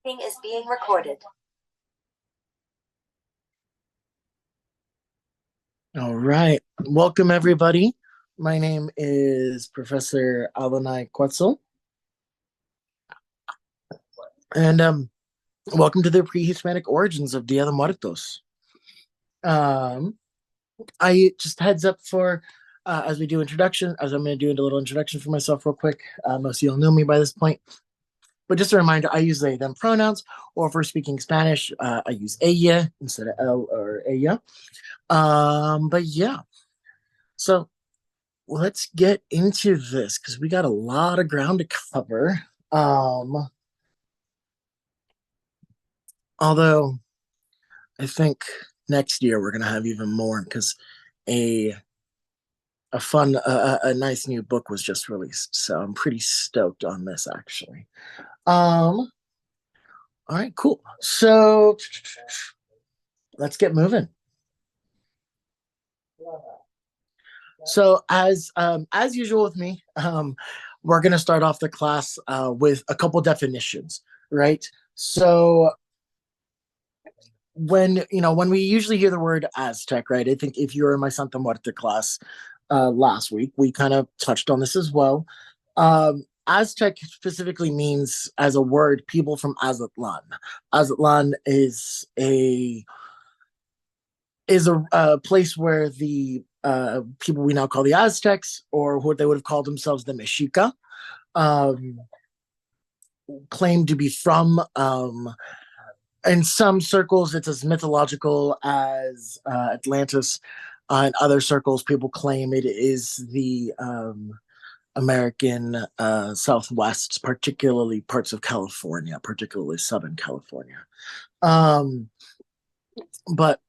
Meeting is being recorded. All right. Welcome, everybody. My name is Professor Adonay, and welcome to the Pre-Hispanic origins of Dia de Muertos. I just heads up for as we do introduction, as I'm going to do a little introduction for myself real quick. Most of you all know me by this point, but just a reminder, I use they, them pronouns, or if we're speaking Spanish, I use ella instead of el or ella. But yeah, so let's get into this because we got a lot of ground to cover. Although I think next year we're gonna have even more because a a nice new book was just released, so I'm pretty stoked on this actually. All right, cool. So let's get moving. So as usual with me, we're gonna start off the class with a couple definitions, right? So when we usually hear the word Aztec, right? I think if you were in my Santa Muerte class last week, we kind of touched on this as well. Aztec specifically means, as a word, people from Azatlan. Azatlan is a place where the people we now call the Aztecs, or what they would have called themselves, the Mexica, um, claimed to be from. In some circles, it's as mythological as Atlantis. In other circles, people claim it is the American Southwest, particularly parts of California, particularly Southern California. Um, but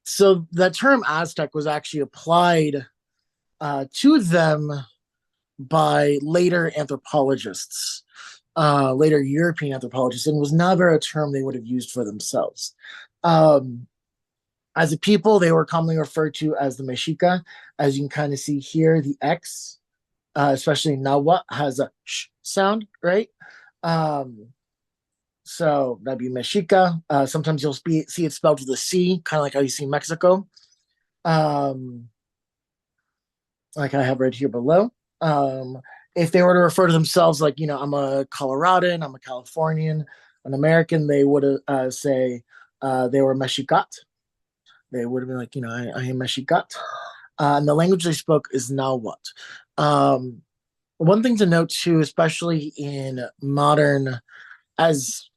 so the term Aztec was actually applied to them by later anthropologists, later European anthropologists, and was never a term they would have used for themselves. Um, as a people, they were commonly referred to as the Mexica. As you can kind of see here, the X, especially Nahuatl, has a sh sound, right? Um, so that'd be Mexica. Sometimes you'll see it spelled with a C, kind of like how you see Mexico, um, like I have right here below. Um, if they were to refer to themselves like, I'm a Coloradan, I'm a Californian, an American, they would say they were Mexicat. They would have been like, I am Mexicat. And the language they spoke is Nahuatl. One thing to note too, especially in modern, as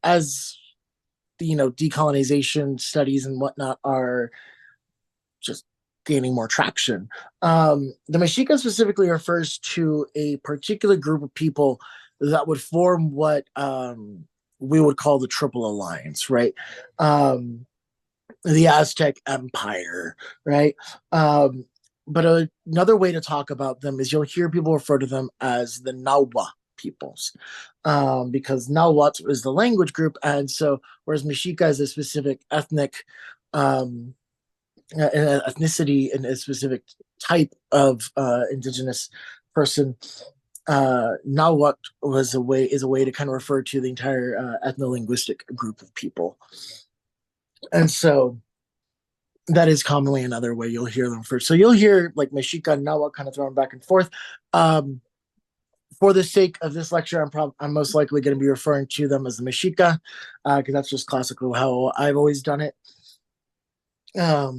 decolonization studies and whatnot are just gaining more traction. The Mexica specifically refers to a particular group of people that would form what we would call the Triple Alliance, right? The Aztec Empire, right? But another way to talk about them is you'll hear people refer to them as the Nahua peoples, because Nahuatl is the language group, and so whereas Mexica is a specific ethnic ethnicity and a specific type of indigenous person, Nahuatl is a way to kind of refer to the entire ethno-linguistic group of people. And so that is commonly another way you'll hear them first. So you'll hear like Mexica and Nahuatl kind of thrown back and forth. For the sake of this lecture, I'm most likely going to be referring to them as the Mexica, because that's just classical how I've always done it. But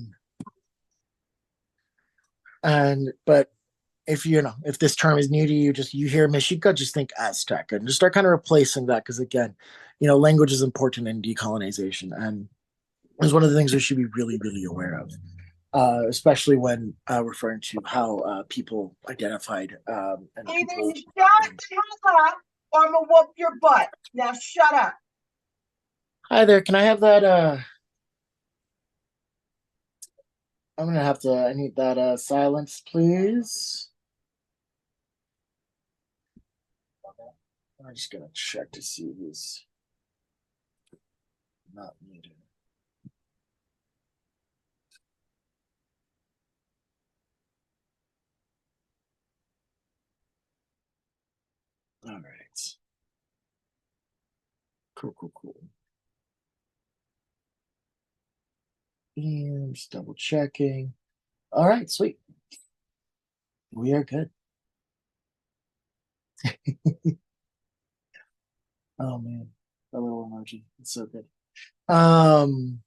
if this term is new to you, you hear Mexica, just think Aztec and just start kind of replacing that, because again, language is important in decolonization, and is one of the things we should be really, really aware of, especially when referring to how people identified. And either you shut up or I'm gonna whoop your butt. Now shut up. Hi there. Can I have that? I need that silence, please. I'm just gonna check to see who's not muted. All right. Cool, cool, cool. And just double checking. All right, sweet. We are good. Oh man, that little emoji. It's so good. Um,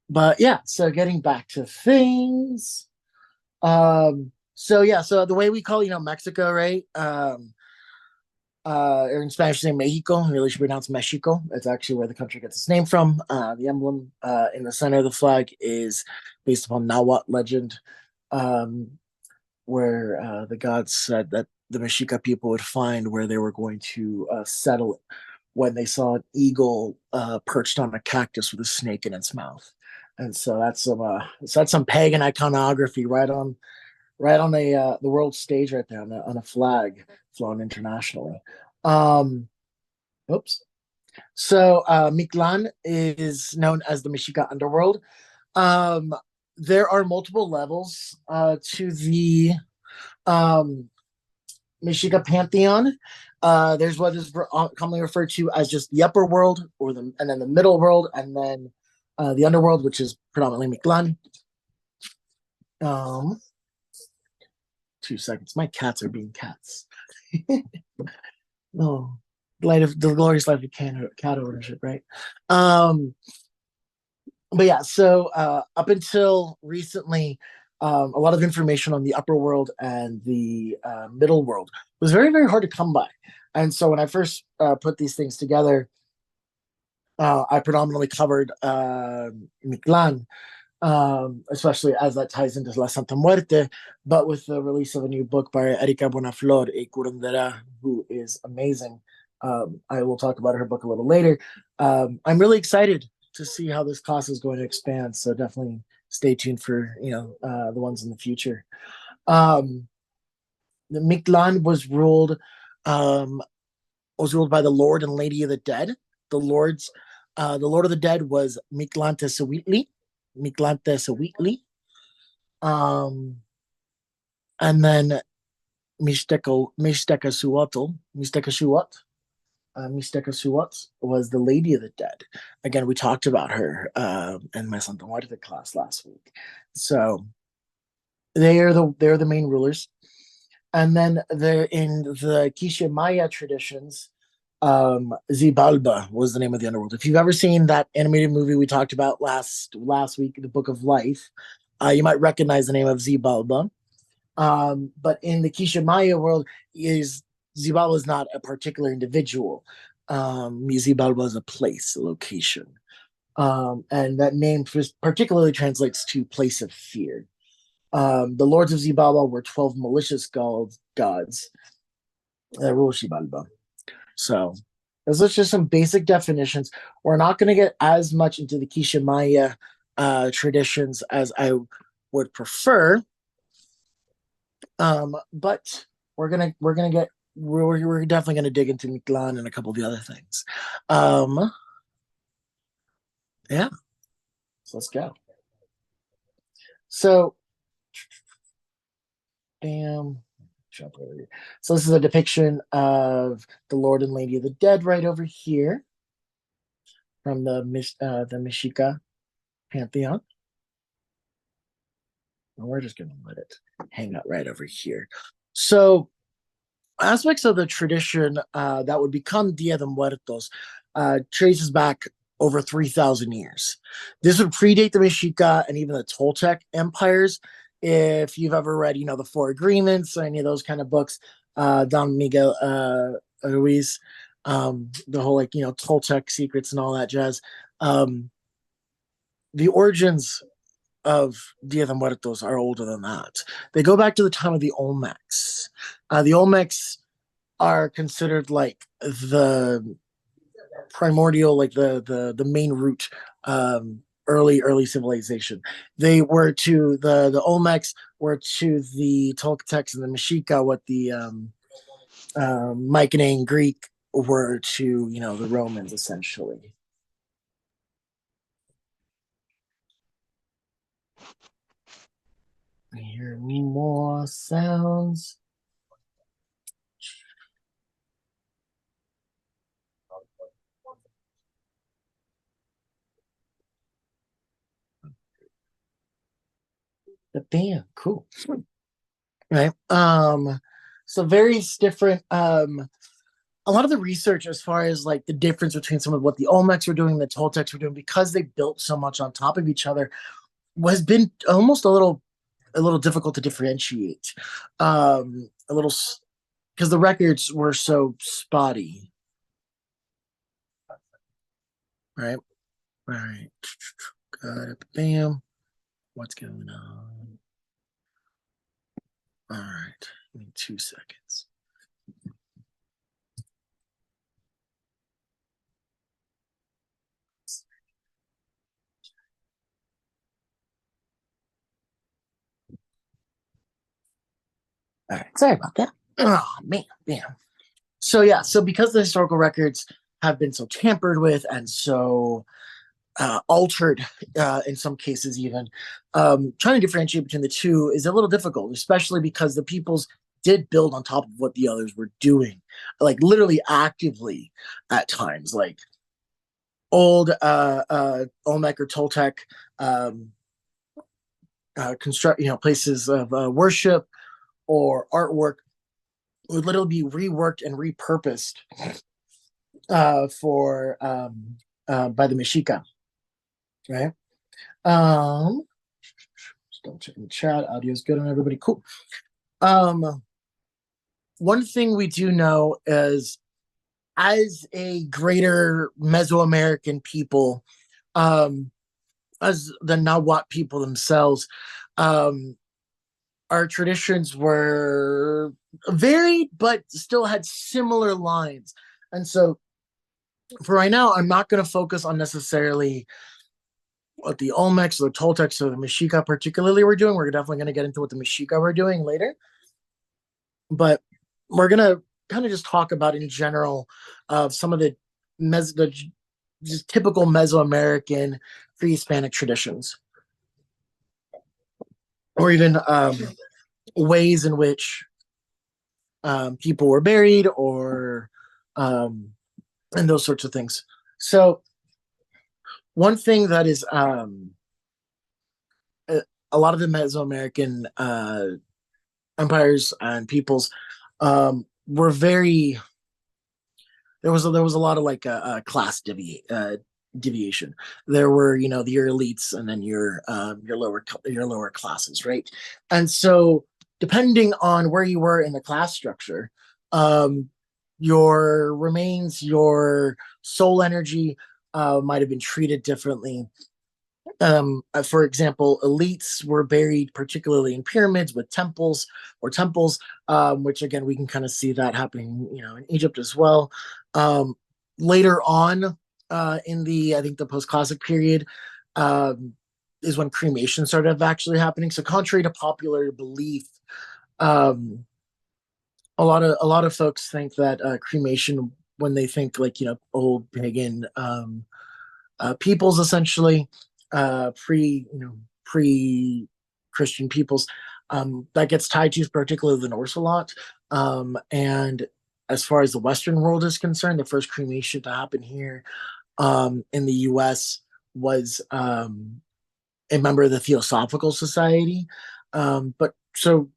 but yeah, so getting back to things. So yeah, so the way we call, Mexico, right? Or in Spanish, say Mexico. Really should pronounce Mexico. It's actually where the country gets its name from. The emblem in the center of the flag is based upon Nahuatl legend, um, where the gods said that the Mexica people would find where they were going to settle when they saw an eagle perched on a cactus with a snake in its mouth. And so that's some pagan iconography right on the world stage right there on a flag flown internationally. Um, oops. So Mictlan is known as the Mexica underworld. Um, there are multiple levels to the um, Mexica pantheon. There's what is commonly referred to as just the upper world, and then the middle world, and then the underworld, which is predominantly Mictlan. Um, 2 seconds. My cats are being cats. No, light of the glorious life of cat ownership, right? Um, but yeah, so up until recently, a lot of information on the upper world and the middle world was very, very hard to come by. And so when I first put these things together, I predominantly covered Mictlan, especially as that ties into La Santa Muerte. But with the release of a new book by Erika Bonaflor, A Curandera, who is amazing, I will talk about her book a little later. I'm really excited to see how this class is going to expand. So definitely stay tuned for the ones in the future. Um, the Mictlan um, was ruled by the Lord and Lady of the Dead. The Lord of the Dead was Mictlantecutli, Mictlantecutli, um, and then Mixteca was the Lady of the Dead. Again, we talked about her in my Santa Muerte class last week. So they're the main rulers, and then they're in the Quiche Maya traditions. Zibalba was the name of the underworld. If you've ever seen that animated movie we talked about last week, The Book of Life, you might recognize the name of Zibalba. But in the Quiche Maya world, is Zibalba is not a particular individual. Zibalba is a place, a location, and that name particularly translates to place of fear. The lords of Zibalba were 12 malicious gods that rule Zibalba. So those are just some basic definitions. We're not going to get as much into the Quiche Maya traditions as I would prefer, but we're definitely gonna dig into Mictlan and a couple of the other things. Yeah, so let's go. So, bam, jump over here. So this is a depiction of the Lord and Lady of the Dead right over here from the Mexica pantheon. And we're just gonna let it hang out right over here. So aspects of the tradition that would become Dia de Muertos traces back over 3,000 years. This would predate the Mexica and even the Toltec empires. If you've ever read, the Four Agreements or any of those kind of books, Don Miguel Ruiz, the whole Toltec secrets and all that jazz. The origins of Dia de Muertos are older than that. They go back to the time of the Olmecs. The Olmecs are considered like the primordial, like the main root, early civilization. They were to the Olmecs were to the Toltecs and the Mexica what the Mycenaean Greek were to the Romans essentially. I hear more sounds. Bam, cool. Right. So various different a lot of the research as far as like the difference between some of what the Olmecs were doing, the Toltecs were doing, because they built so much on top of each other, has been almost a little difficult to differentiate. A little because the records were so spotty. Right. All right. Got it. Bam. What's going on? All right. Give me 2 seconds. All right. Sorry about that. Oh man, damn. So yeah, so because the historical records have been so tampered with and so altered in some cases, even trying to differentiate between the two is a little difficult, especially because the peoples did build on top of what the others were doing, like literally actively at times, like old Olmec or Toltec um, construct, places of worship or artwork would literally be reworked and repurposed for by the Mexica, right? Um, just double checking the chat. Audio is good on everybody. Cool. Um, one thing we do know is, as a greater Mesoamerican people, um, as the Nahuatl people themselves, um, our traditions were varied, but still had similar lines. And so, for right now, I'm not going to focus on necessarily what the Olmecs or the Toltecs or the Mexica particularly were doing. We're definitely going to get into what the Mexica were doing later, but we're going to kind of just talk about in general some of the just typical Mesoamerican pre-Hispanic traditions, or even ways in which people were buried, or um, and those sorts of things. So one thing that is a lot of the Mesoamerican empires and peoples were very there was a lot of like class deviation. There were your elites and then your lower classes, right? And so depending on where you were in the class structure, um, your remains, your soul energy might have been treated differently. For example, elites were buried particularly in pyramids with temples, which again we can kind of see that happening, in Egypt as well. Um, Later on, in the I think the post-classic period, um, is when cremation started actually happening. So contrary to popular belief, um, a lot of folks think that cremation, when they think like old pagan peoples, essentially pre Christian peoples, that gets tied to particularly the Norse a lot. And as far as the Western world is concerned, the first cremation to happen here in the U.S. was a member of the Theosophical Society. But so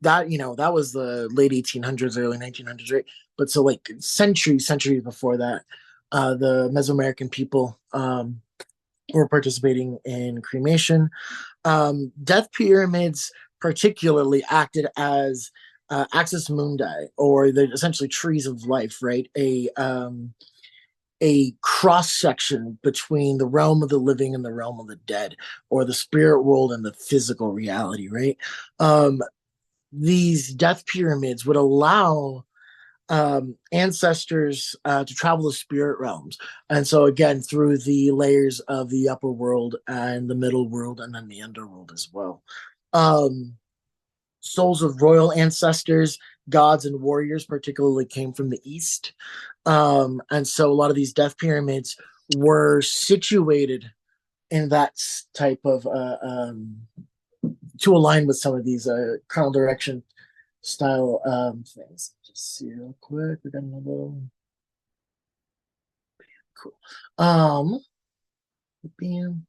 that was the late 1800s, early 1900s, right? But so like centuries before that, the Mesoamerican people were participating in cremation. Death pyramids particularly acted as axis mundi, or the essentially trees of life, right? A cross section between the realm of the living and the realm of the dead, or the spirit world and the physical reality, right? Um, these death pyramids would allow ancestors to travel the spirit realms. And so, again, through the layers of the upper world and the middle world and then the underworld as well. Um, Souls of royal ancestors, gods, and warriors, particularly, came from the east. And so, a lot of these death pyramids were situated in that type of to align with some of these kernel direction style things. Just see real quick. We got another cool. Bam.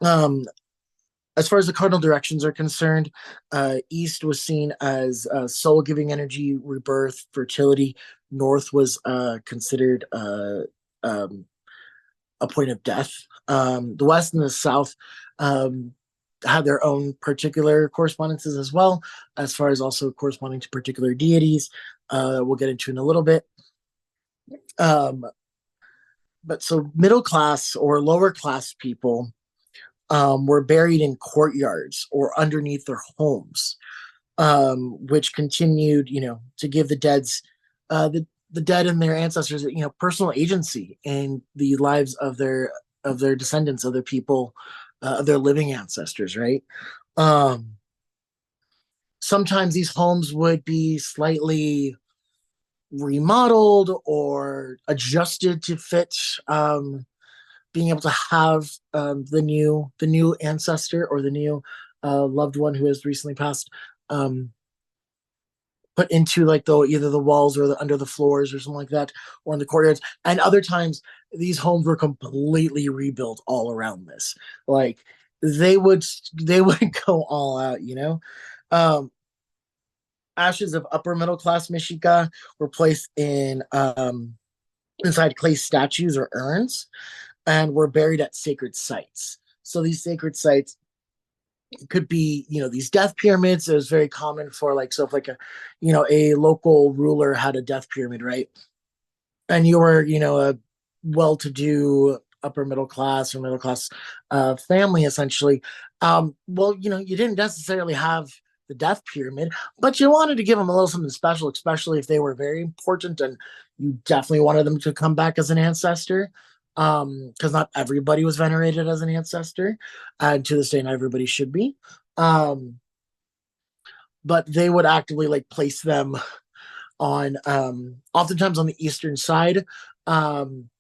Um, as far as the cardinal directions are concerned, east was seen as soul giving energy, rebirth, fertility. North was considered um, a point of death. The west and the south um, had their own particular correspondences as well, as far as also corresponding to particular deities. We'll get into in a little bit. Um, but so middle class or lower class people were buried in courtyards or underneath their homes, which continued, to give the dead and their ancestors, personal agency in the lives of their descendants, of their people, of their living ancestors, right? Um, Sometimes these homes would be slightly remodeled or adjusted to fit being able to have the new ancestor or the new loved one who has recently passed um, put into like the either the walls or the under the floors or something like that, or in the courtyards. And other times these homes were completely rebuilt all around this. Like they would they would go all out, Um, Ashes of upper middle class Mexica were placed in inside clay statues or urns and were buried at sacred sites. So these sacred sites could be, these death pyramids. It was very common for like, so if like a local ruler had a death pyramid, right? And you were, a well-to-do upper middle class family, essentially. Well, you didn't necessarily have the death pyramid, but you wanted to give them a little something special, especially if they were very important, and you definitely wanted them to come back as an ancestor. Because not everybody was venerated as an ancestor, and to this day, not everybody should be. Um, but they would actively like place them on oftentimes on the eastern side um,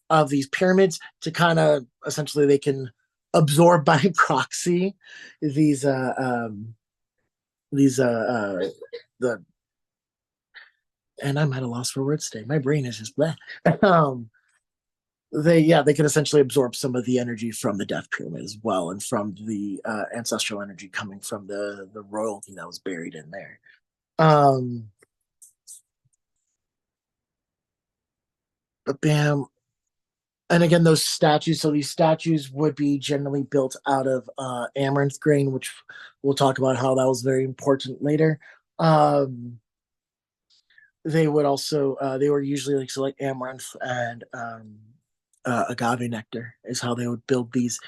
of these pyramids to kind of essentially they can absorb by proxy these these the and I'm at a loss for words today. My brain is just bleh. um they can essentially absorb some of the energy from the death pyramid as well, and from the ancestral energy coming from the royalty that was buried in there. um but bam, and again, those statues. So these statues would be generally built out of amaranth grain, which we'll talk about how that was very important later. Um, they would also they were usually like so like amaranth and agave nectar is how they would build these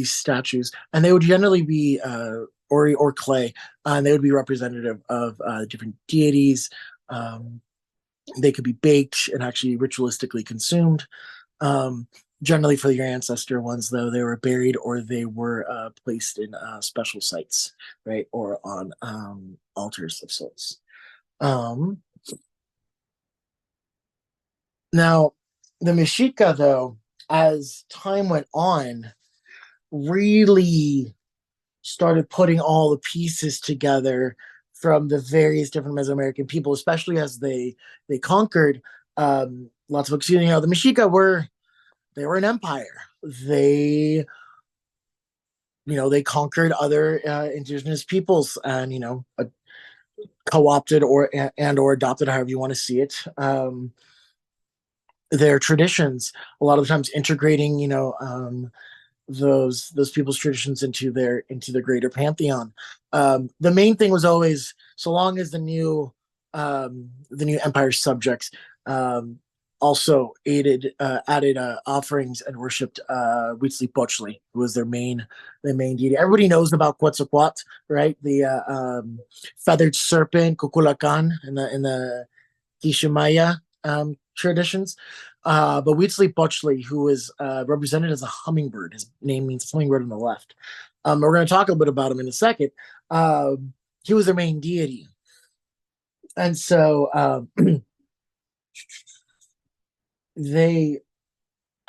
statues, and they would generally be or clay, and they would be representative of different deities. Um, they could be baked and actually ritualistically consumed. Um, Generally, for your ancestor ones, though, they were buried or they were placed in special sites, right, or on altars of sorts. Um, Now, the Mexica, though, as time went on, really started putting all the pieces together from the various different Mesoamerican people, especially as they conquered lots of folks. The Mexica were an empire. They they conquered other indigenous peoples and co-opted or adopted, however you want to see it, their traditions. A lot of the times integrating those people's traditions into the greater pantheon. The main thing was always, so long as the new empire subjects um, also added offerings and worshipped Huitzilopochtli, who was their main deity. Everybody knows about Quetzalcoatl, right? The feathered serpent, Cuculacan, in the Maya traditions. But Huitzilopochtli, who is represented as a hummingbird, his name means hummingbird on the left. We're going to talk a bit about him in a second. He was their main deity. And so they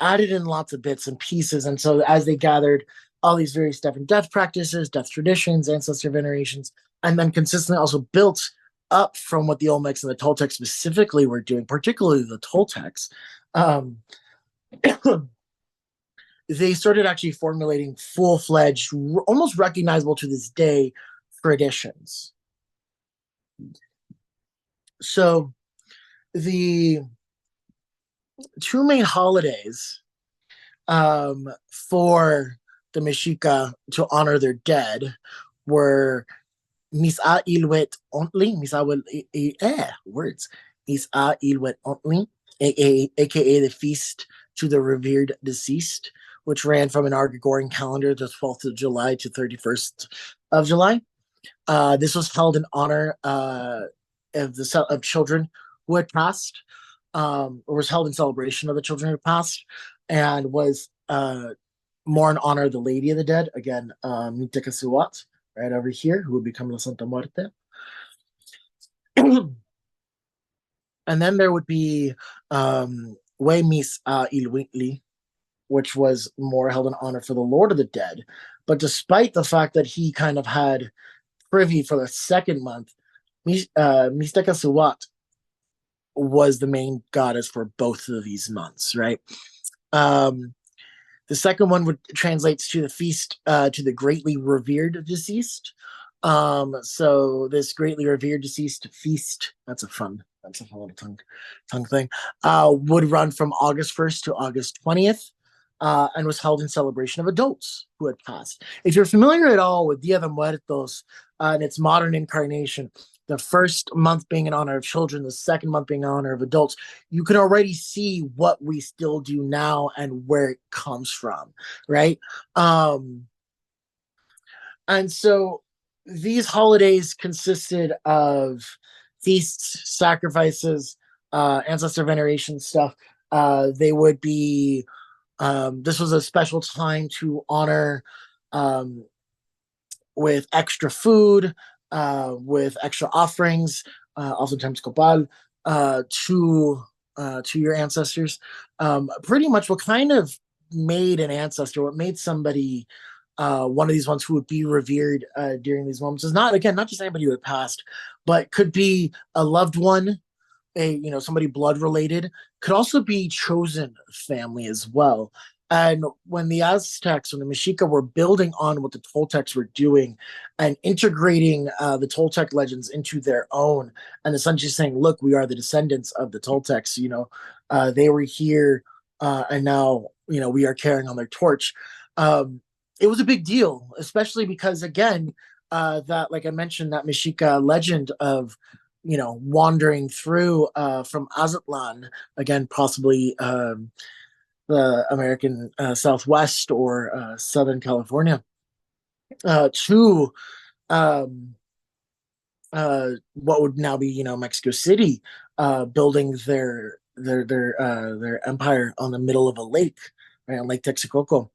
added in lots of bits and pieces. And so as they gathered all these various different death practices, death traditions, ancestor venerations, and then consistently also built up from what the Olmecs and the Toltecs specifically were doing, particularly the Toltecs, um, they started actually formulating full-fledged, almost recognizable to this day, traditions. So the two main holidays for the Mexica to honor their dead were Misa Ilwet Ontli, words, Misa Ilwet Ontli, aka the Feast to the Revered Deceased, which ran from an Gregorian calendar, the 12th of July to 31st of July. This was held in honor of children who had passed, or was held in celebration of the children who had passed, and was more in honor of the Lady of the Dead, again, Mitika Suwat, right over here, who would become La Santa Muerte. And then there would be We Mis Ilwintli, which was more held in honor for the Lord of the Dead. But despite the fact that he kind of had privy for the second month, Misteka Suwat was the main goddess for both of these months, right? The second one would translates to the feast to the greatly revered deceased. So this greatly revered deceased feast, that's a fun little tongue thing, would run from August 1st to August 20th. And was held in celebration of adults who had passed. If you're familiar at all with Dia de Muertos and its modern incarnation, the first month being in honor of children, the second month being in honor of adults, you can already see what we still do now and where it comes from, right? And so these holidays consisted of feasts, sacrifices, ancestor veneration stuff. They would be this was a special time to honor with extra food, with extra offerings, oftentimes copal, to your ancestors. Pretty much what kind of made an ancestor, what made somebody one of these ones who would be revered during these moments is not just anybody who had passed, but could be a loved one, somebody blood related, could also be chosen family as well. And when the Aztecs and the Mexica were building on what the Toltecs were doing and integrating the Toltec legends into their own, and essentially saying, look, we are the descendants of the Toltecs, they were here, and now, we are carrying on their torch. It was a big deal, especially because, again, that, like I mentioned, that Mexica legend of wandering through from Azatlan, again, possibly the American Southwest or Southern California, to what would now be, Mexico City, building their empire on the middle of a lake, right, on Lake Texcoco.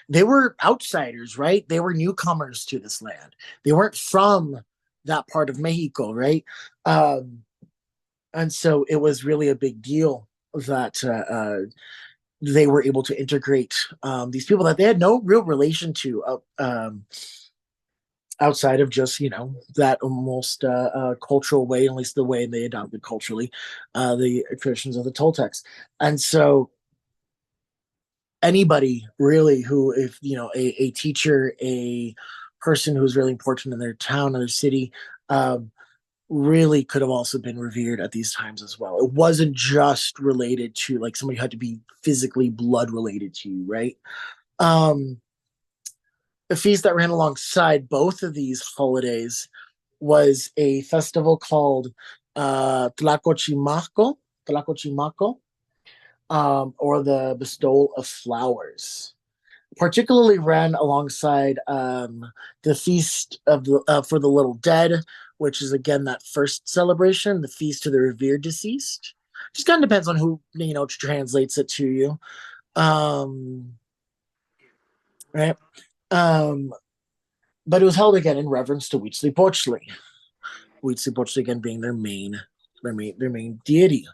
They were outsiders, right? They were newcomers to this land. They weren't from that part of Mexico, right? And so it was really a big deal that they were able to integrate these people that they had no real relation to outside of just, that almost cultural way, at least the way they adopted culturally, the traditions of the Toltecs. And so anybody really who, if a teacher, a person who's really important in their town or their city, really could have also been revered at these times as well. It wasn't just related to like somebody had to be physically blood related to you, right? The feast that ran alongside both of these holidays was a festival called Tlacochimaco, or the bestowal of flowers, particularly ran alongside the feast of for the little dead, which is again that first celebration, the feast to the revered deceased. Just kind of depends on who translates it to you, right? But it was held again in reverence to Huitzilopochtli. Huitzilopochtli again being their main deity.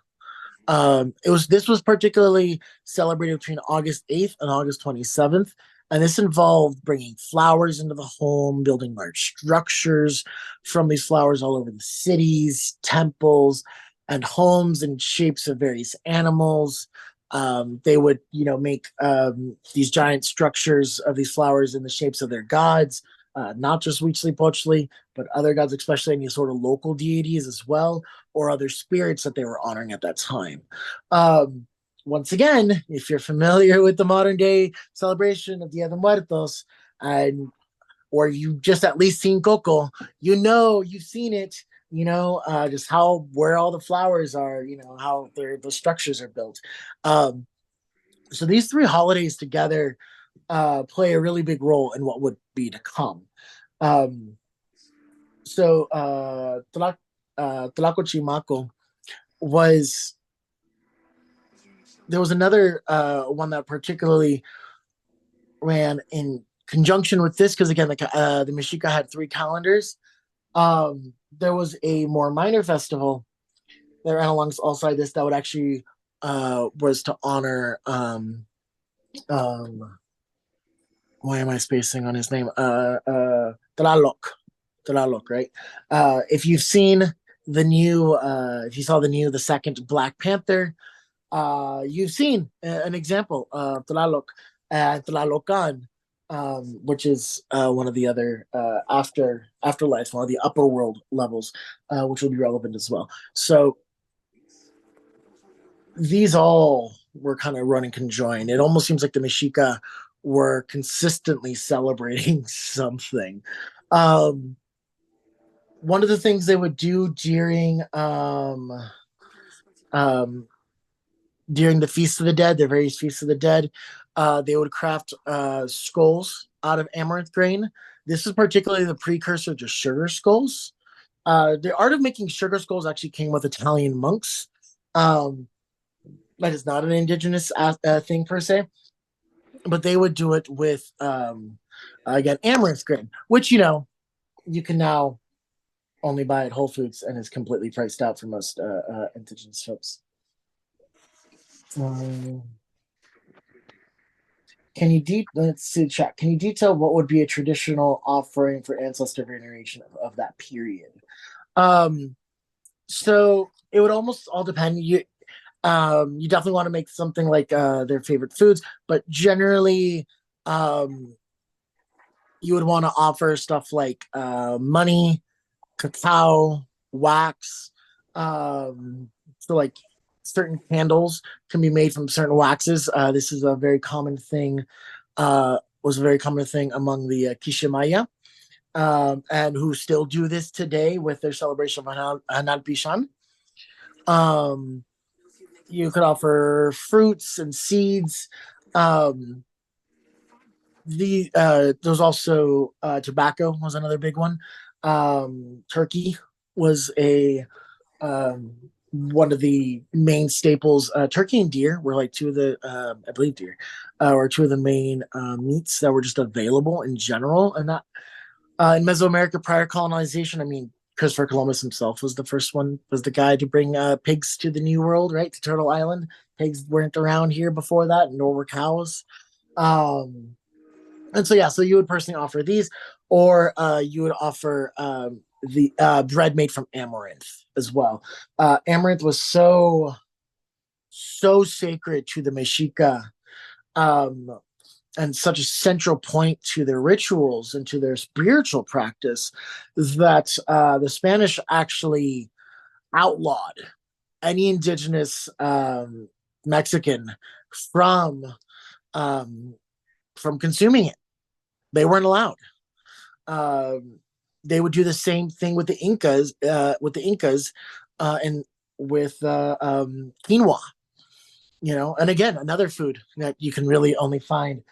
This was particularly celebrated between August 8th and August 27th, and this involved bringing flowers into the home, building large structures from these flowers all over the cities, temples, and homes in shapes of various animals. They would, make these giant structures of these flowers in the shapes of their gods, not just Huitzilopochtli, but other gods, especially any sort of local deities as well, or other spirits that they were honoring at that time. Once again, if you're familiar with the modern day celebration of Dia de Muertos, and or you just at least seen Coco, you've seen it, just how where all the flowers are, how the structures are built. So these three holidays together play a really big role in what would be to come. Um, Tlacochimaco was there was another one that particularly ran in conjunction with this because again, the Mexica had three calendars. There was a more minor festival that ran alongside this that would actually was to honor why am I spacing on his name? Tlaloc. Tlaloc, right? If you've seen if you saw the second Black Panther, you've seen an example of Tlaloc and Tlalocan, which is one of the other afterlives, one of the upper world levels, which will be relevant as well. So these all were kind of running conjoined. It almost seems like the Mexica were consistently celebrating something. Um, One of the things they would do um, during the Feast of the Dead, their various Feasts of the Dead, they would craft skulls out of amaranth grain. This is particularly the precursor to sugar skulls. The art of making sugar skulls actually came with Italian monks. Um, that is not an indigenous thing per se, but they would do it with again amaranth grain, which you can now only buy at Whole Foods and is completely priced out for most indigenous folks. Let's see the chat. Can you detail what would be a traditional offering for ancestor veneration of that period? So it would almost all depend. You definitely want to make something like their favorite foods, but generally, you would want to offer stuff like money, cacao, wax. So like certain candles can be made from certain waxes. This is a very common thing. Was a very common thing among the Kishimaya, and who still do this today with their celebration of Hanal Pishan. You could offer fruits and seeds. There's also tobacco was another big one. Turkey was a one of the main staples. Turkey and deer were like two of the I believe deer or two of the main meats that were just available in general, and that in Mesoamerica prior colonization. I mean, Christopher Columbus himself was the guy to bring pigs to the New World, right, to Turtle Island. Pigs weren't around here before that, nor were cows. Um, and so, yeah, so you would personally offer these, or you would offer the bread made from amaranth as well. Amaranth was so sacred to the Mexica, um, and such a central point to their rituals and to their spiritual practice that the Spanish actually outlawed any indigenous Mexican from um, from consuming it. They weren't allowed. Um, they would do the same thing with the Incas, and with quinoa. And again, another food that you can really only find,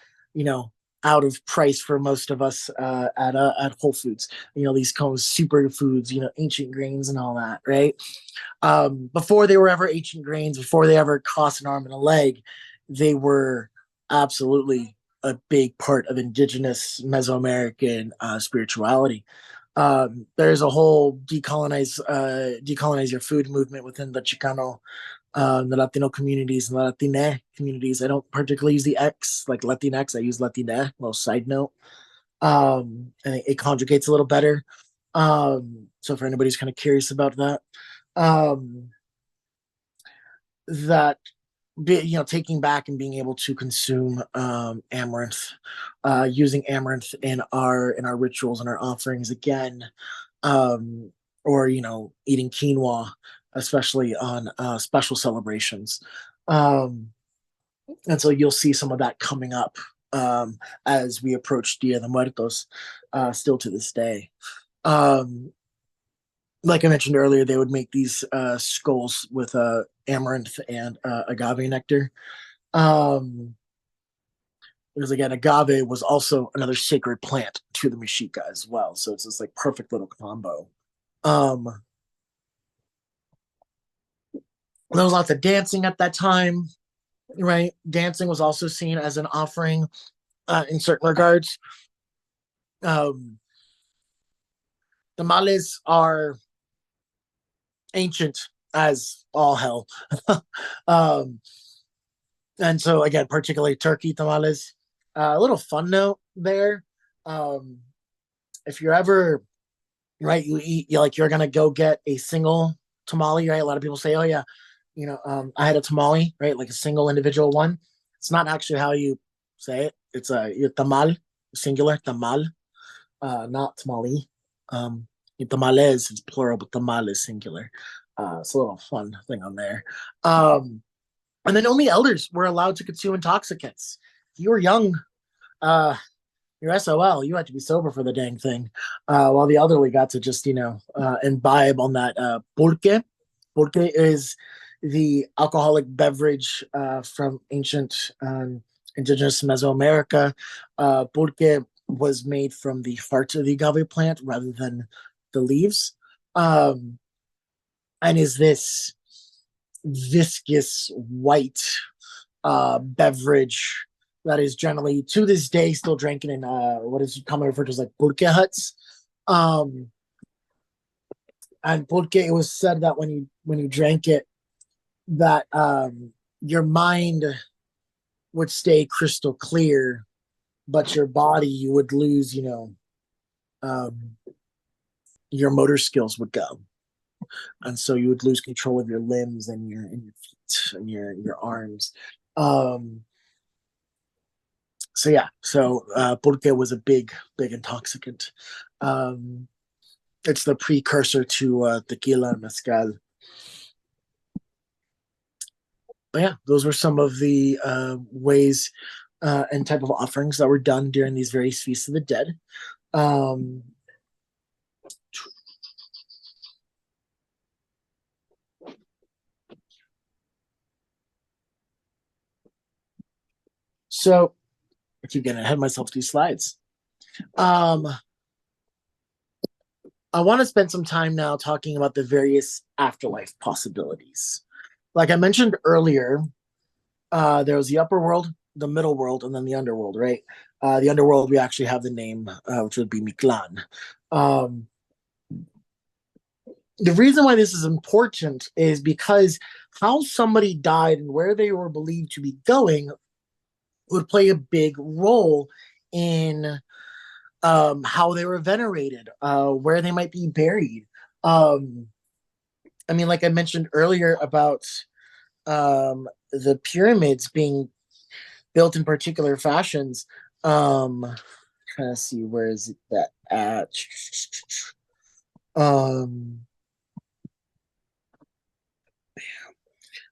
out of price for most of us at Whole Foods. These kind of super foods, ancient grains and all that, right? Before they were ever ancient grains, before they ever cost an arm and a leg, they were absolutely a big part of indigenous Mesoamerican spirituality. There's a whole decolonize your food movement within the Chicano, the Latino communities and the Latina communities. I don't particularly use the X like Latinx. I use Latina. Little side note, and it conjugates a little better. So for anybody who's kind of curious about that, that taking back and being able to consume amaranth, using amaranth in our rituals and our offerings again, um, or eating quinoa, especially on special celebrations. Um, and so you'll see some of that coming up as we approach Dia de Muertos, still to this day. Um, like I mentioned earlier, they would make these skulls with amaranth and agave nectar. Um, because again, agave was also another sacred plant to the Mexica as well. So it's this like perfect little combo. Um, there was lots of dancing at that time, right? Dancing was also seen as an offering in certain regards. Um, tamales are ancient as all hell. um, and so again, particularly turkey tamales. A little fun note there. Um, if you're ever right, you're gonna go get a single tamale, right? A lot of people say, "Oh yeah, I had a tamale, right? Like a single individual one." It's not actually how you say it. It's a tamal, singular tamal, not tamale. Tamales is plural, but tamal is singular. It's a little fun thing on there. And then only elders were allowed to consume intoxicants. If you were young, uh, you're SOL. You had to be sober for the dang thing. While the elderly got to just, imbibe on that pulque. Pulque is the alcoholic beverage from ancient indigenous Mesoamerica. Pulque was made from the heart of the agave plant rather than the leaves. Um, and is this viscous white beverage that is generally to this day still drinking in what is commonly referred to as like pulque huts. Um, and pulque, it was said that when you drank it, that your mind would stay crystal clear, but your body you would lose, um, your motor skills would go, and so you would lose control of your limbs and your feet and your arms. Um, so yeah, so pulque was a big intoxicant. Um, it's the precursor to tequila and mezcal. But yeah, those were some of the ways and type of offerings that were done during these various feasts of the dead. Um, so I keep getting ahead of myself to these slides. Um, I want to spend some time now talking about the various afterlife possibilities. Like I mentioned earlier, there was the upper world, the middle world, and then the underworld, right? The underworld, we actually have the name, which would be Miklan. Um, the reason why this is important is because how somebody died and where they were believed to be going would play a big role in how they were venerated, where they might be buried. Um, I mean, like I mentioned earlier about the pyramids being built in particular fashions. Trying to see where is it that at. Um,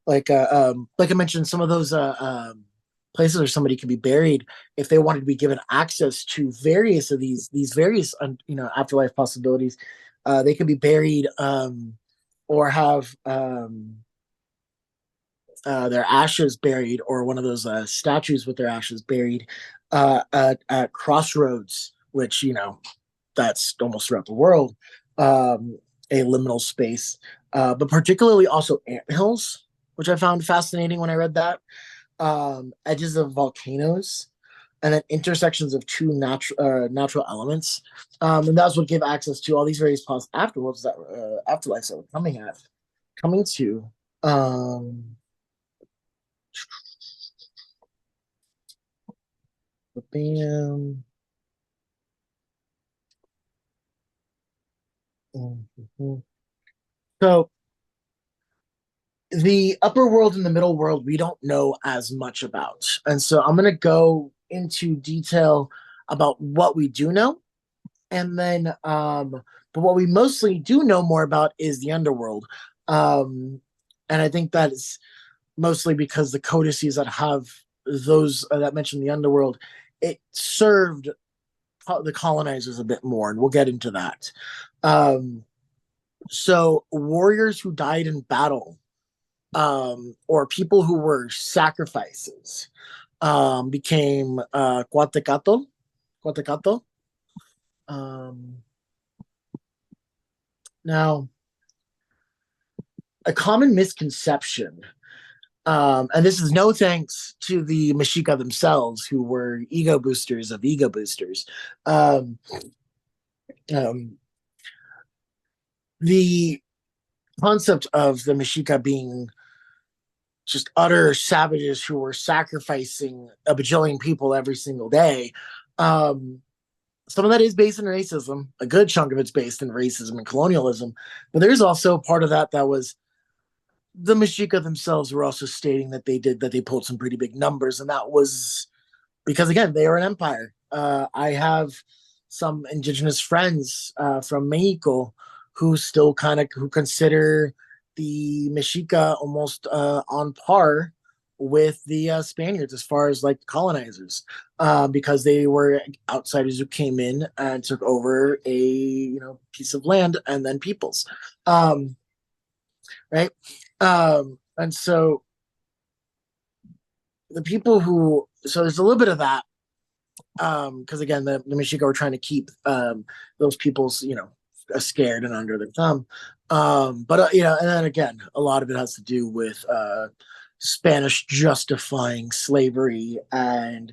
like I mentioned, some of those places where somebody could be buried if they wanted to be given access to various of these various afterlife possibilities. They could be buried or have their ashes buried, or one of those statues with their ashes buried at crossroads, which that's almost throughout the world, a liminal space, but particularly also anthills, which I found fascinating when I read that. Edges of volcanoes, and then intersections of two natural elements, and that's what gave access to all these various afterworlds that afterlives that we're coming to. Um, Bam. Mhm. So The upper world and the middle world we don't know as much about, and so I'm going to go into detail about what we do know, and then but what we mostly do know more about is the underworld, and I think that is mostly because the codices that have those that mention the underworld, it served the colonizers a bit more, and we'll get into that. um so warriors who died in battle, or people who were sacrifices, became Cuatecato. Um, Now, a common misconception, and this is no thanks to the Mexica themselves, who were ego boosters of ego boosters. Um, um, the concept of the Mexica being just utter savages who were sacrificing a bajillion people every single day. Um, some of that is based in racism. A good chunk of it's based in racism and colonialism. But there's also part of that that was the Mexica themselves were also stating that they pulled some pretty big numbers, and that was because again they are an empire. I have some indigenous friends from Mexico who still kind of who consider the Mexica almost on par with the Spaniards as far as like colonizers, because they were outsiders who came in and took over a piece of land and then peoples, right? And so the people who so there's a little bit of that, because again the Mexica were trying to keep those peoples scared and under their thumb, but and then again a lot of it has to do with Spanish justifying slavery and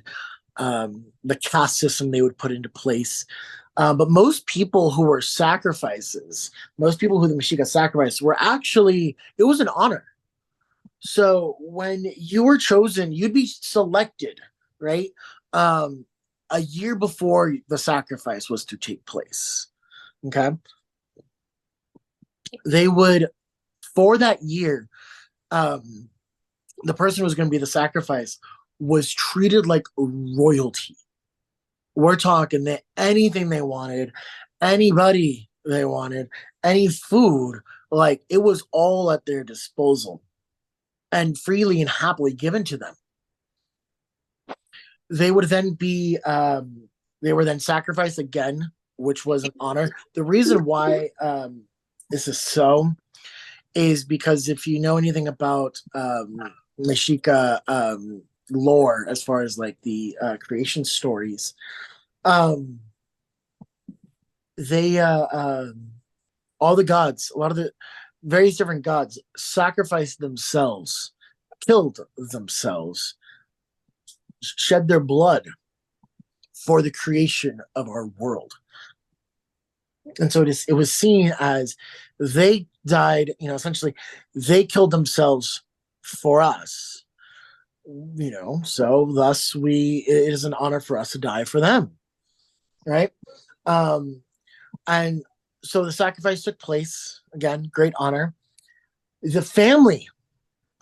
the caste system they would put into place. But most people who were sacrifices, most people who the Mexica sacrificed were actually, it was an honor. So when you were chosen, you'd be selected, right? Um, a year before the sacrifice was to take place. Okay. They would, for that year, um, the person who was going to be the sacrifice was treated like royalty. We're talking that anything they wanted, anybody they wanted, any food, like it was all at their disposal and freely and happily given to them. They would then be they were then sacrificed again, which was an honor. The reason why this is so is because if you know anything about Mexica lore, as far as like the creation stories, um, they all the gods, a lot of the various different gods sacrificed themselves, killed themselves, shed their blood for the creation of our world. And so it was seen as they died, essentially they killed themselves for us, so thus it is an honor for us to die for them, right? um and so the sacrifice took place again, great honor. The family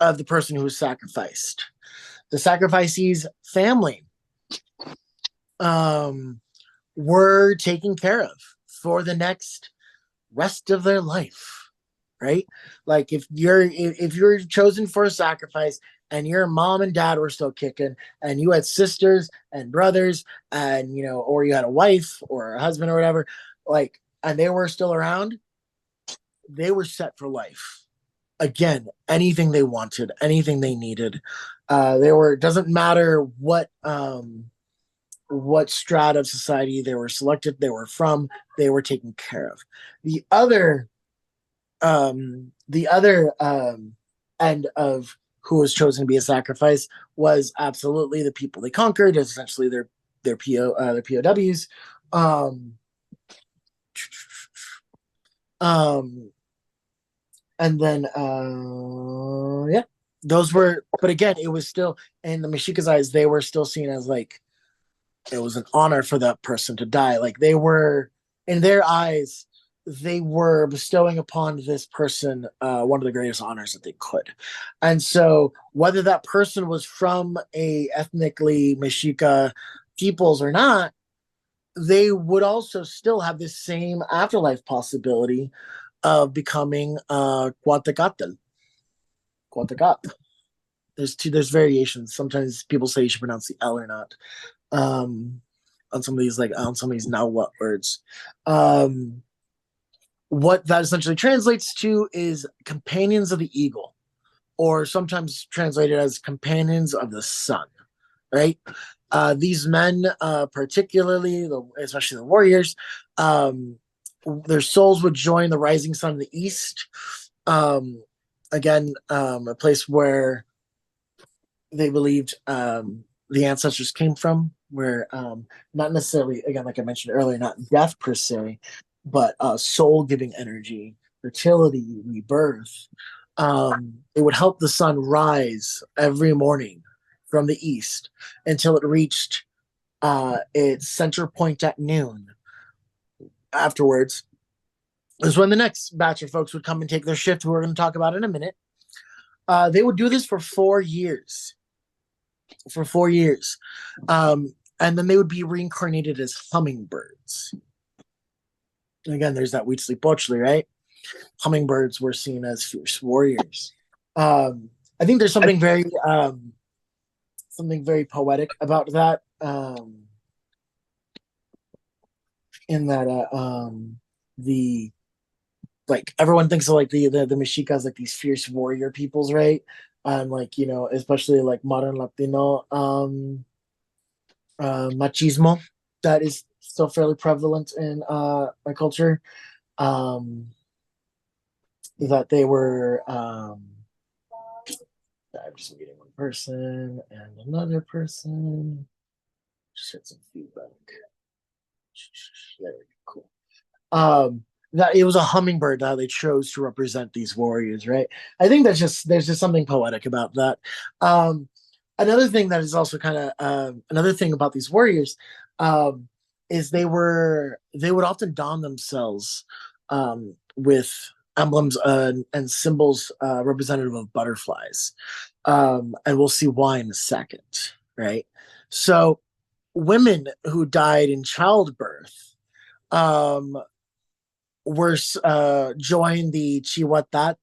of the person who was sacrificed, the sacrificee's family, um were taken care of for the next rest of their life, right? Like if you're chosen for a sacrifice and your mom and dad were still kicking and you had sisters and brothers and or you had a wife or a husband or whatever, like, and they were still around, they were set for life. Again, anything they wanted, anything they needed, they were, doesn't matter what strata of society they were selected, they were from, they were taken care of. The other end of who was chosen to be a sacrifice was absolutely the people they conquered, essentially their POWs. Um, um, and then yeah, those were. But again, it was still in the Mexica's eyes. They were still seen as like it was an honor for that person to die. Like they were in their eyes. they were bestowing upon this person one of the greatest honors that they could. And so whether that person was from a ethnically Mexica peoples or not, they would also still have the same afterlife possibility of becoming Cuatecatl. Cuatecat. There's variations. Sometimes people say you should pronounce the L or not. Um, on some of these now what words. What that essentially translates to is companions of the eagle, or sometimes translated as companions of the sun, right? These men, particularly, especially the warriors, their souls would join the rising sun in the east. Um, again, a place where they believed the ancestors came from, where not necessarily, again, like I mentioned earlier, not death per se, but soul giving energy, fertility, rebirth. It would help the sun rise every morning from the east until it reached its center point at noon. Afterwards is when the next batch of folks would come and take their shift, who we're going to talk about in a minute. They would do this for 4 years. For 4 years. And then they would be reincarnated as hummingbirds. And again, there's that Huitzilopochtli, right? Hummingbirds were seen as fierce warriors. I think there's something very poetic about that. In that the like everyone thinks of like the Mexicas like these fierce warrior peoples, right? Like especially like modern Latino machismo that is still fairly prevalent in my culture. Um, that they were. I'm just meeting one person and another person. Just had some feedback. There we go. Cool. That it was a hummingbird that they chose to represent these warriors, right? I think there's just something poetic about that. Um, Another thing that is also kind of another thing about these warriors um, is they would often don themselves with emblems and symbols representative of butterflies, and we'll see why in a second, right? So women who died in childbirth um, were joined the Chihuateto,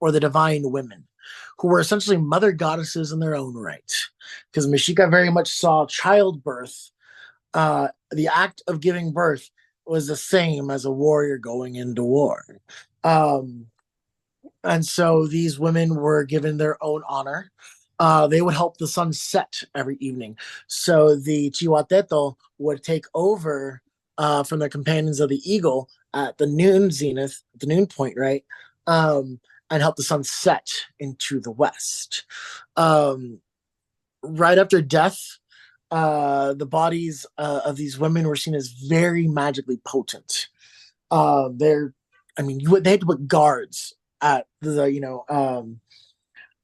or the divine women, who were essentially mother goddesses in their own right. Because Mexica very much saw childbirth, the act of giving birth, was the same as a warrior going into war. Um, and so these women were given their own honor. They would help the sun set every evening. So the Chihuateto would take over from the companions of the eagle at the noon zenith, the noon point, right? And help the sun set into the west. Um, right after death, the bodies of these women were seen as very magically potent. They're, I mean, they had to put guards at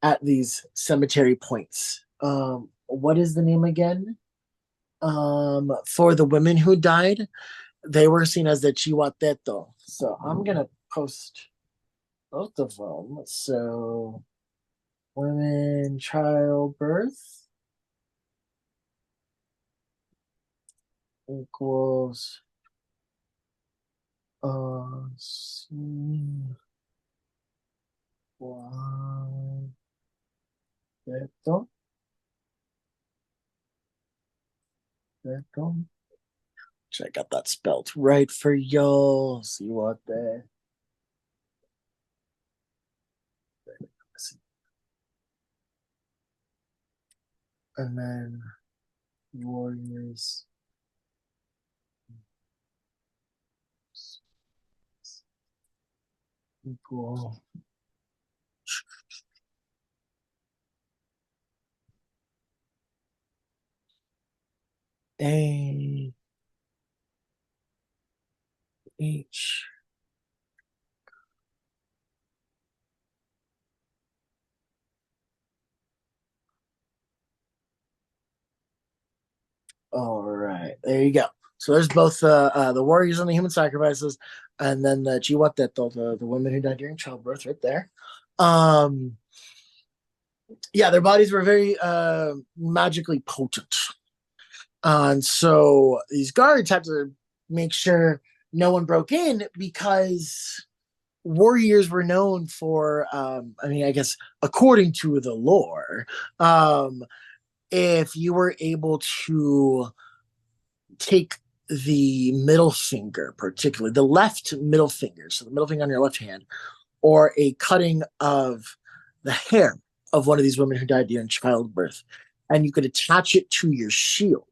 at these cemetery points. What is the name again? For the women who died, they were seen as the Chihuateto. So I'm gonna post both of them. So women childbirth equals Chihuateto. I got that spelled right for y'all. See what they. And then warriors equal A H. All right, there you go. So there's both the warriors and the human sacrifices, and then the Chihuateto, the women who died during childbirth, right there. Yeah, their bodies were very magically potent. And so these guards had to make sure no one broke in because warriors were known for, I mean, I guess according to the lore, if you were able to take the middle finger, particularly the left middle finger, so the middle finger on your left hand, or a cutting of the hair of one of these women who died during childbirth, and you could attach it to your shield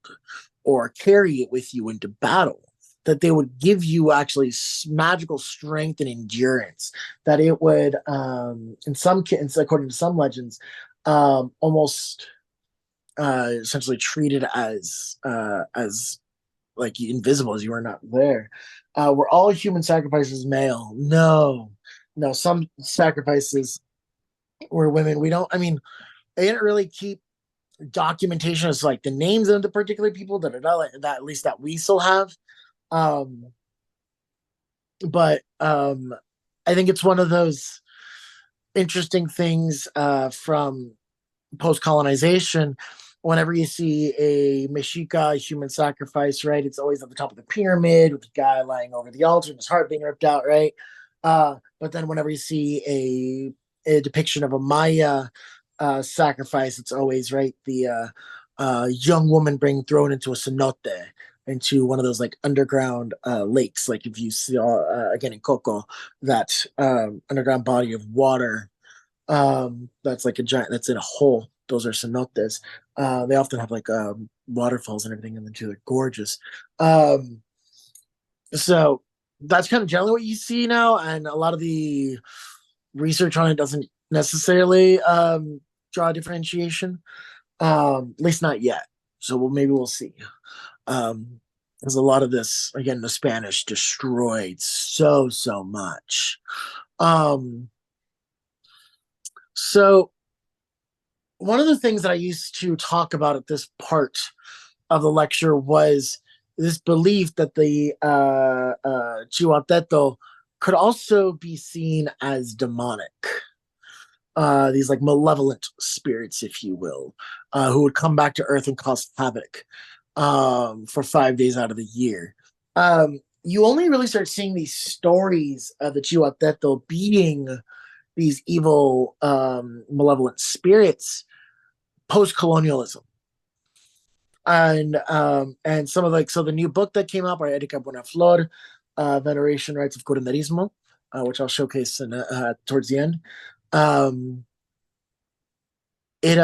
or carry it with you into battle, that they would give you actually magical strength and endurance. That it would, in some cases, according to some legends, almost essentially treated as like invisible, as you were not there. Were all human sacrifices male? No, no. Some sacrifices were women. We don't. I mean, they didn't really keep documentation as like the names of the particular people that are not like that. At least that we still have. Um, but I think it's one of those interesting things from post colonization. Whenever you see a Mexica human sacrifice, right, it's always at the top of the pyramid with the guy lying over the altar and his heart being ripped out, right? But then whenever you see a depiction of a Maya sacrifice, it's always right the young woman being thrown into a cenote, into one of those like underground lakes, like if you see again in Coco, that underground body of water that's like a giant that's in a hole. Those are cenotes. They often have like waterfalls and everything in them too. They're gorgeous. So that's kind of generally what you see now, and a lot of the research on it doesn't necessarily draw a differentiation. At least not yet. So maybe we'll see. There's a lot of this again. The Spanish destroyed so much. So one of the things that I used to talk about at this part of the lecture was this belief that the Chihuateto could also be seen as demonic. These like malevolent spirits, if you will, who would come back to Earth and cause havoc for 5 days out of the year. You only really start seeing these stories of the Chihuateto being these evil, malevolent spirits post-colonialism. And some of like, so the new book that came out by Erika Buenaflor, Veneration Rites of Curanderismo, which I'll showcase towards the end. It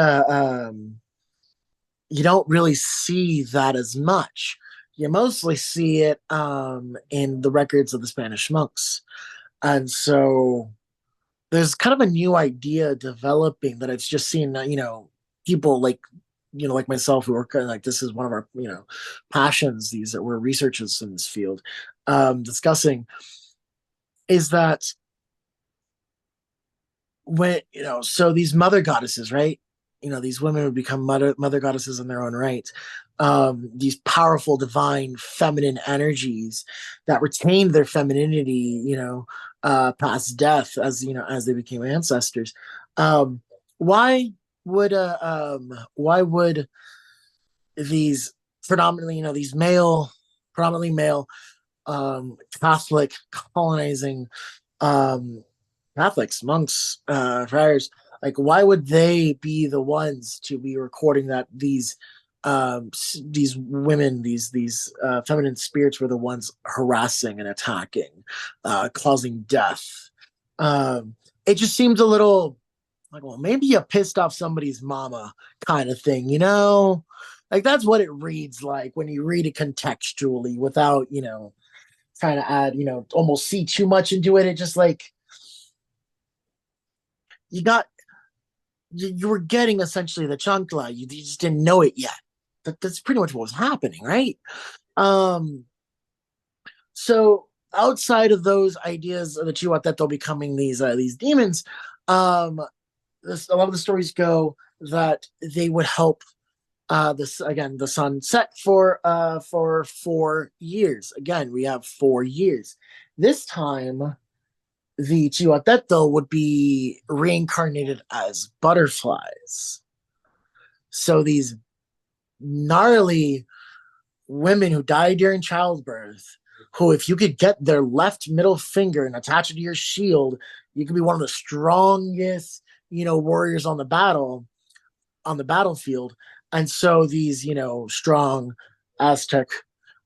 You don't really see that as much. You mostly see it in the records of the Spanish monks. And so there's kind of a new idea developing that I've just seen, people like, like myself who are kind of like, this is one of our, passions, these that we're researchers in this field, discussing, is that when, so these mother goddesses, right? These women would become mother goddesses in their own right. These powerful, divine, feminine energies that retained their femininity, past death, as they became ancestors. Why would these predominantly, these predominantly male, Catholic colonizing Catholics, monks, friars, like why would they be the ones to be recording that these women, these feminine spirits were the ones harassing and attacking, causing death? It just seems a little like, well, maybe you pissed off somebody's mama kind of thing, like that's what it reads like when you read it contextually without, trying to add, almost see too much into it. It just like you were getting essentially the chancla. You just didn't know it yet. That's pretty much what was happening, right? So outside of those ideas of the Chihuateto becoming these demons, a lot of the stories go that they would help This again, the sun set for 4 years. Again, we have 4 years. This time, the Chihuateto would be reincarnated as butterflies. So these gnarly women who die during childbirth, who, if you could get their left middle finger and attach it to your shield, you could be one of the strongest, warriors on the battlefield. And so these, strong Aztec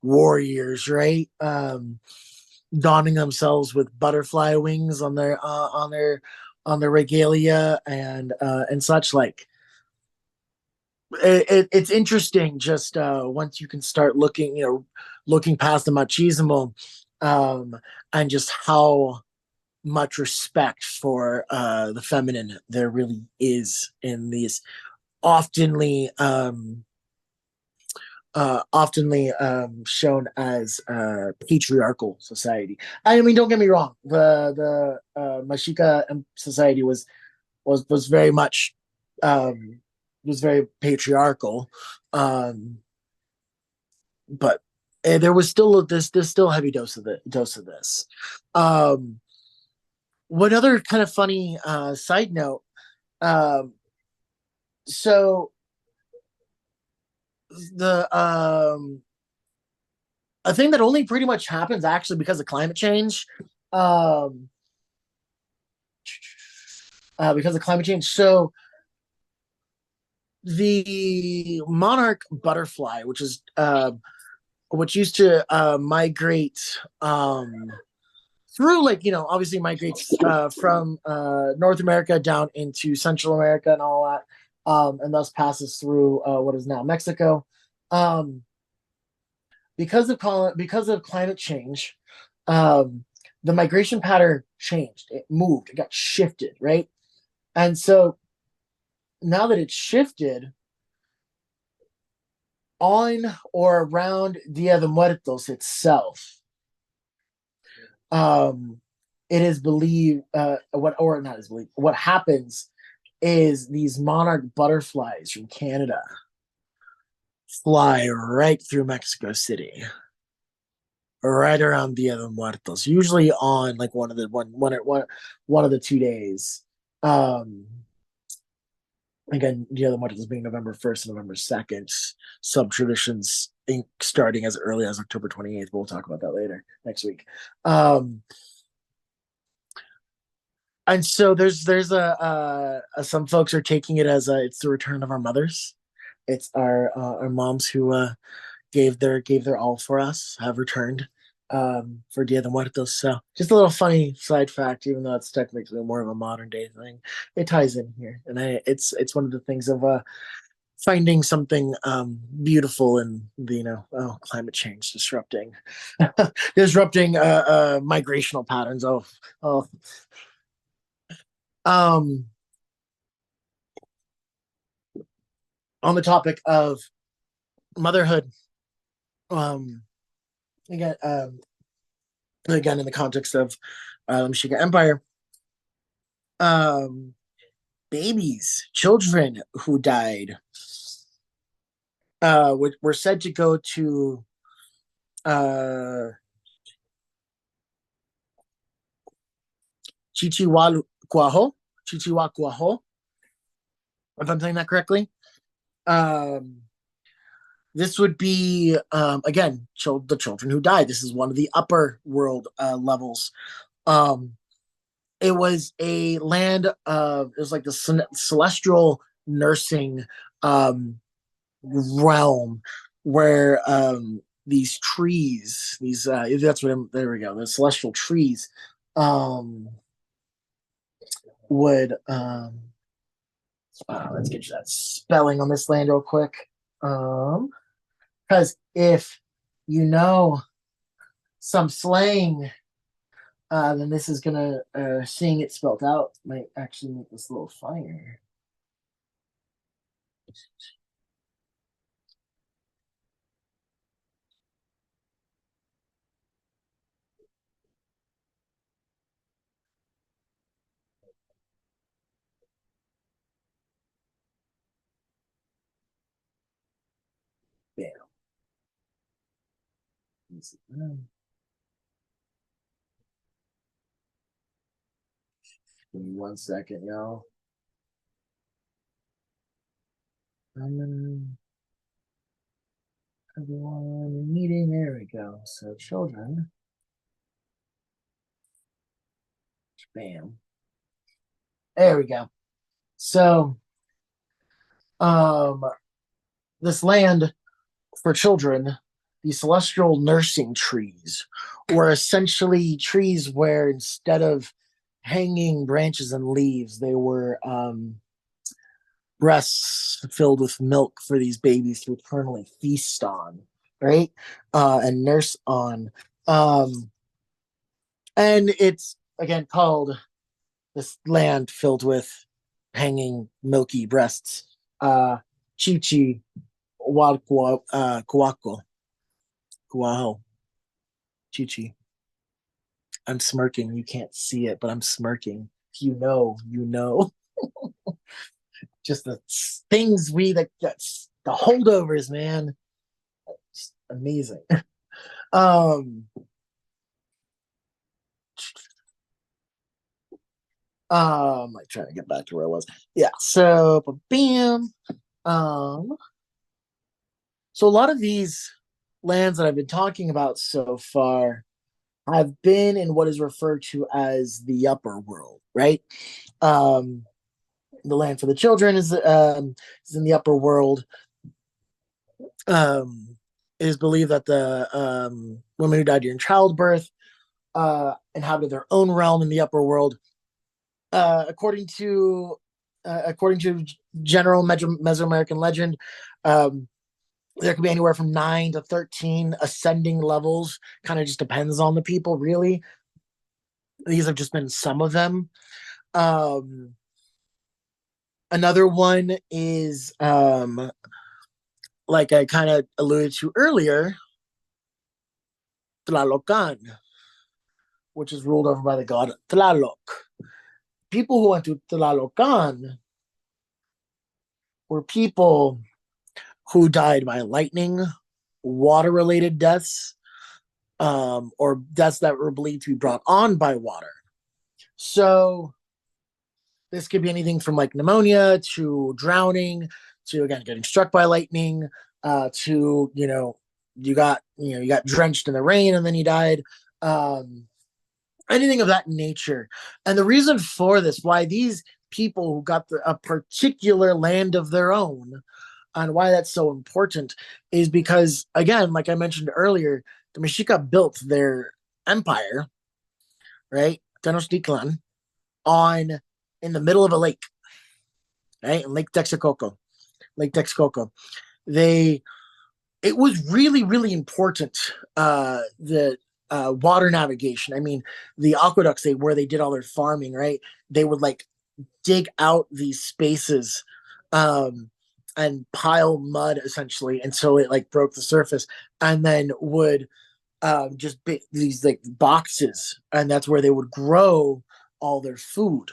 warriors, right? Donning themselves with butterfly wings on their regalia and such like. It's interesting just once you can start looking past the machismo, um, and just how much respect for the feminine there really is in these oftenly shown as patriarchal society. I mean, don't get me wrong. The Mashika society was very much was very patriarchal, but there was still this still heavy dose of this. Um, One other kind of funny side note. Um, so the a thing that only pretty much happens actually because of climate change. Um, because of climate change. So the monarch butterfly, which used to migrate through, like, obviously migrates from North America down into Central America and all that, and thus passes through what is now Mexico. Um, because of climate change, um, the migration pattern changed. It moved. It got shifted, right? And so now that it's shifted, on or around Dia de Muertos itself, um, it is believed what or not is believed. What happens is these monarch butterflies from Canada fly right through Mexico City, right around Dia de Muertos, usually on like one of the 2 days. Um, Again, Dia de Muertos being November 1st and November 2nd. Sub traditions starting as early as October 28th. We'll talk about that later next week. And so there's some folks are taking it as it's the return of our mothers. It's our moms who gave their all for us, have returned for Dia de Muertos. So just a little funny side fact, even though it's technically more of a modern day thing, it ties in here, and it's one of the things of finding something beautiful in the climate change disrupting migrational patterns. Oh. Um, on the topic of motherhood, um, again, again in the context of the Mashika Empire, um, babies, children who died, were said to go to uh, Chichihuacuajo, Chichihuacuajo, if I'm saying that correctly. Um, this would be again the children who died. This is one of the upper world levels. Um, it was a land of it was like the celestial nursing realm where these trees, these that's what there we go, the celestial trees um, would let's get you that spelling on this land real quick. Because if you know some slang, then this is gonna seeing it spelled out might actually make this a little funnier. Give me 1 second, y'all. Everyone meeting. There we go. So children. Bam. There we go. So, this land for children, the celestial nursing trees, were essentially trees where instead of hanging branches and leaves, they were breasts filled with milk for these babies to eternally feast on, right? And nurse on. And it's again called this land filled with hanging milky breasts. Chichi Kuako. Kuaho. Chichi. I'm smirking. You can't see it, but I'm smirking. If you know, you know. Just the things that's the holdovers, man. It's amazing. I'm trying to get back to where I was. Yeah, so bam. So a lot of these lands that I've been talking about so far have been in what is referred to as the upper world, right? The land for the children is in the upper world. It is believed that the women who died during childbirth inhabited their own realm in the upper world. According to general Mesoamerican legend, there could be anywhere from 9 to 13 ascending levels. Kind of just depends on the people, really. These have just been some of them. Another one is, like I kind of alluded to earlier, Tlalocan, which is ruled over by the god Tlaloc. People who went to Tlalocan were people who died by lightning, water-related deaths, or deaths that were believed to be brought on by water. So this could be anything from like pneumonia to drowning to, again, getting struck by lightning, to, you got drenched in the rain and then you died. Anything of that nature. And the reason for this, why these people who got a particular land of their own, and why that's so important, is because, again, like I mentioned earlier, the Mexica built their empire, right, Tenochtitlan, in the middle of a lake, right, in Lake Texcoco. It was really, really important, the water navigation. I mean, the aqueducts where they did all their farming, right? They would like dig out these spaces, and pile mud essentially, and so it like broke the surface, and then would just be these like boxes, and that's where they would grow all their food.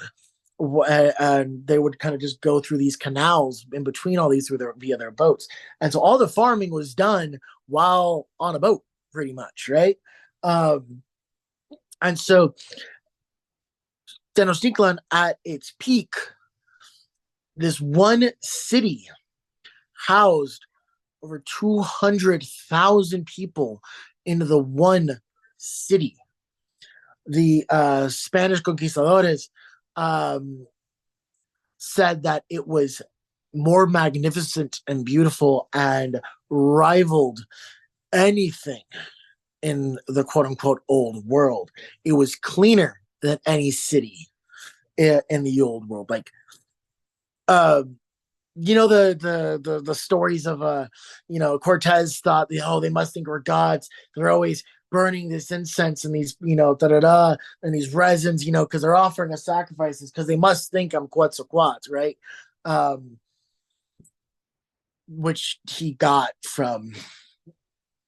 And they would kind of just go through these canals in between all these via their boats, and so all the farming was done while on a boat, pretty much, right? And so Tenochtitlan at its peak, this one city housed over 200,000 people into the one city. The Spanish conquistadores said that it was more magnificent and beautiful and rivaled anything in the quote-unquote old world. It was cleaner than any city in the old world. Like, the stories of Cortez thought, they must think we're gods. They're always burning this incense and these and these resins, because they're offering us sacrifices because they must think I'm Quetzalcoatl, right? Which he got from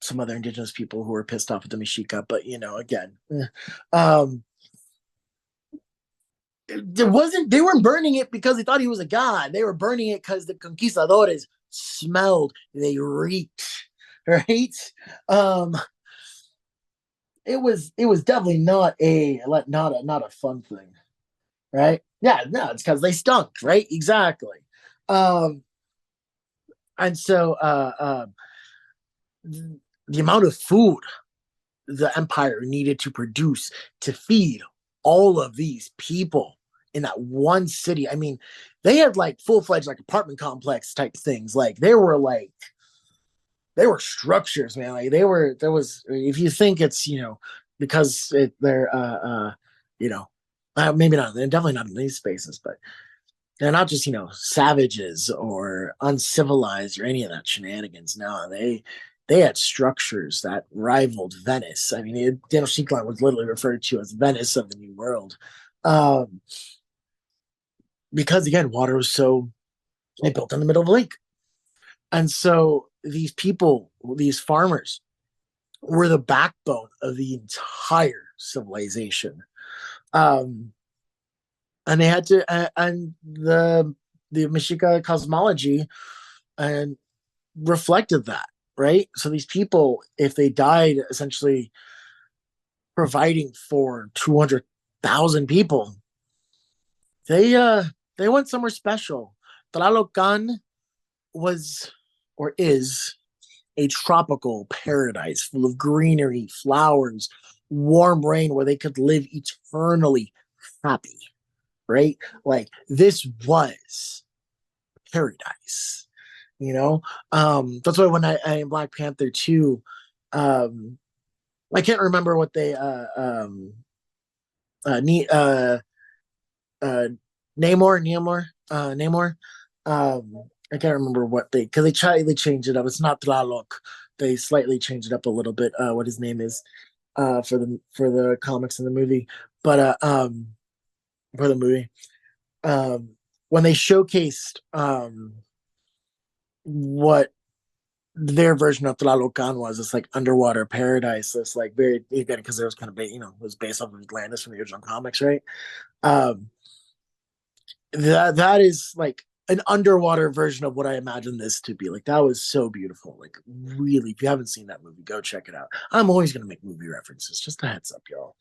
some other indigenous people who were pissed off at the Mexica, but again, they weren't burning it because they thought he was a god. They were burning it because the conquistadores smelled, they reeked, right? it was definitely not a fun thing, right? Yeah, no, it's because they stunk, right? Exactly. Um, and so the amount of food the empire needed to produce to feed all of these people in that one city. I mean, they had like full-fledged like apartment complex type things. Like they were structures, man. Like there was, if you think it's, because they're you know maybe not, they're definitely not in these spaces, but they're not just savages or uncivilized or any of that shenanigans. No, they had structures that rivaled Venice. I mean, Tenochtitlan was literally referred to as Venice of the New World, um, because again, water was so, they built in the middle of a lake, and so these people, these farmers, were the backbone of the entire civilization. Um, and they had to, and the Mexica cosmology and reflected that, right? So these people, if they died, essentially providing for 200,000 people, they they went somewhere special. Tlalocan was, or is, a tropical paradise full of greenery, flowers, warm rain, where they could live eternally happy, right? Like this was paradise, you know. That's why when I in Black Panther 2, um I can't remember what they ne- uh Namor. I can't remember what because they changed it up. It's not Tlaloc. They slightly changed it up a little bit, what his name is, for the comics and the movie. But for the movie, um when they showcased what their version of Tlalocan was, it's like underwater paradise. It's like very, again, because it was kind of it was based off of Atlantis from the original comics, right? Um, that is like an underwater version of what I imagined this to be. Like that was so beautiful. Like really, if you haven't seen that movie, go check it out. I'm always gonna make movie references. Just a heads up, y'all.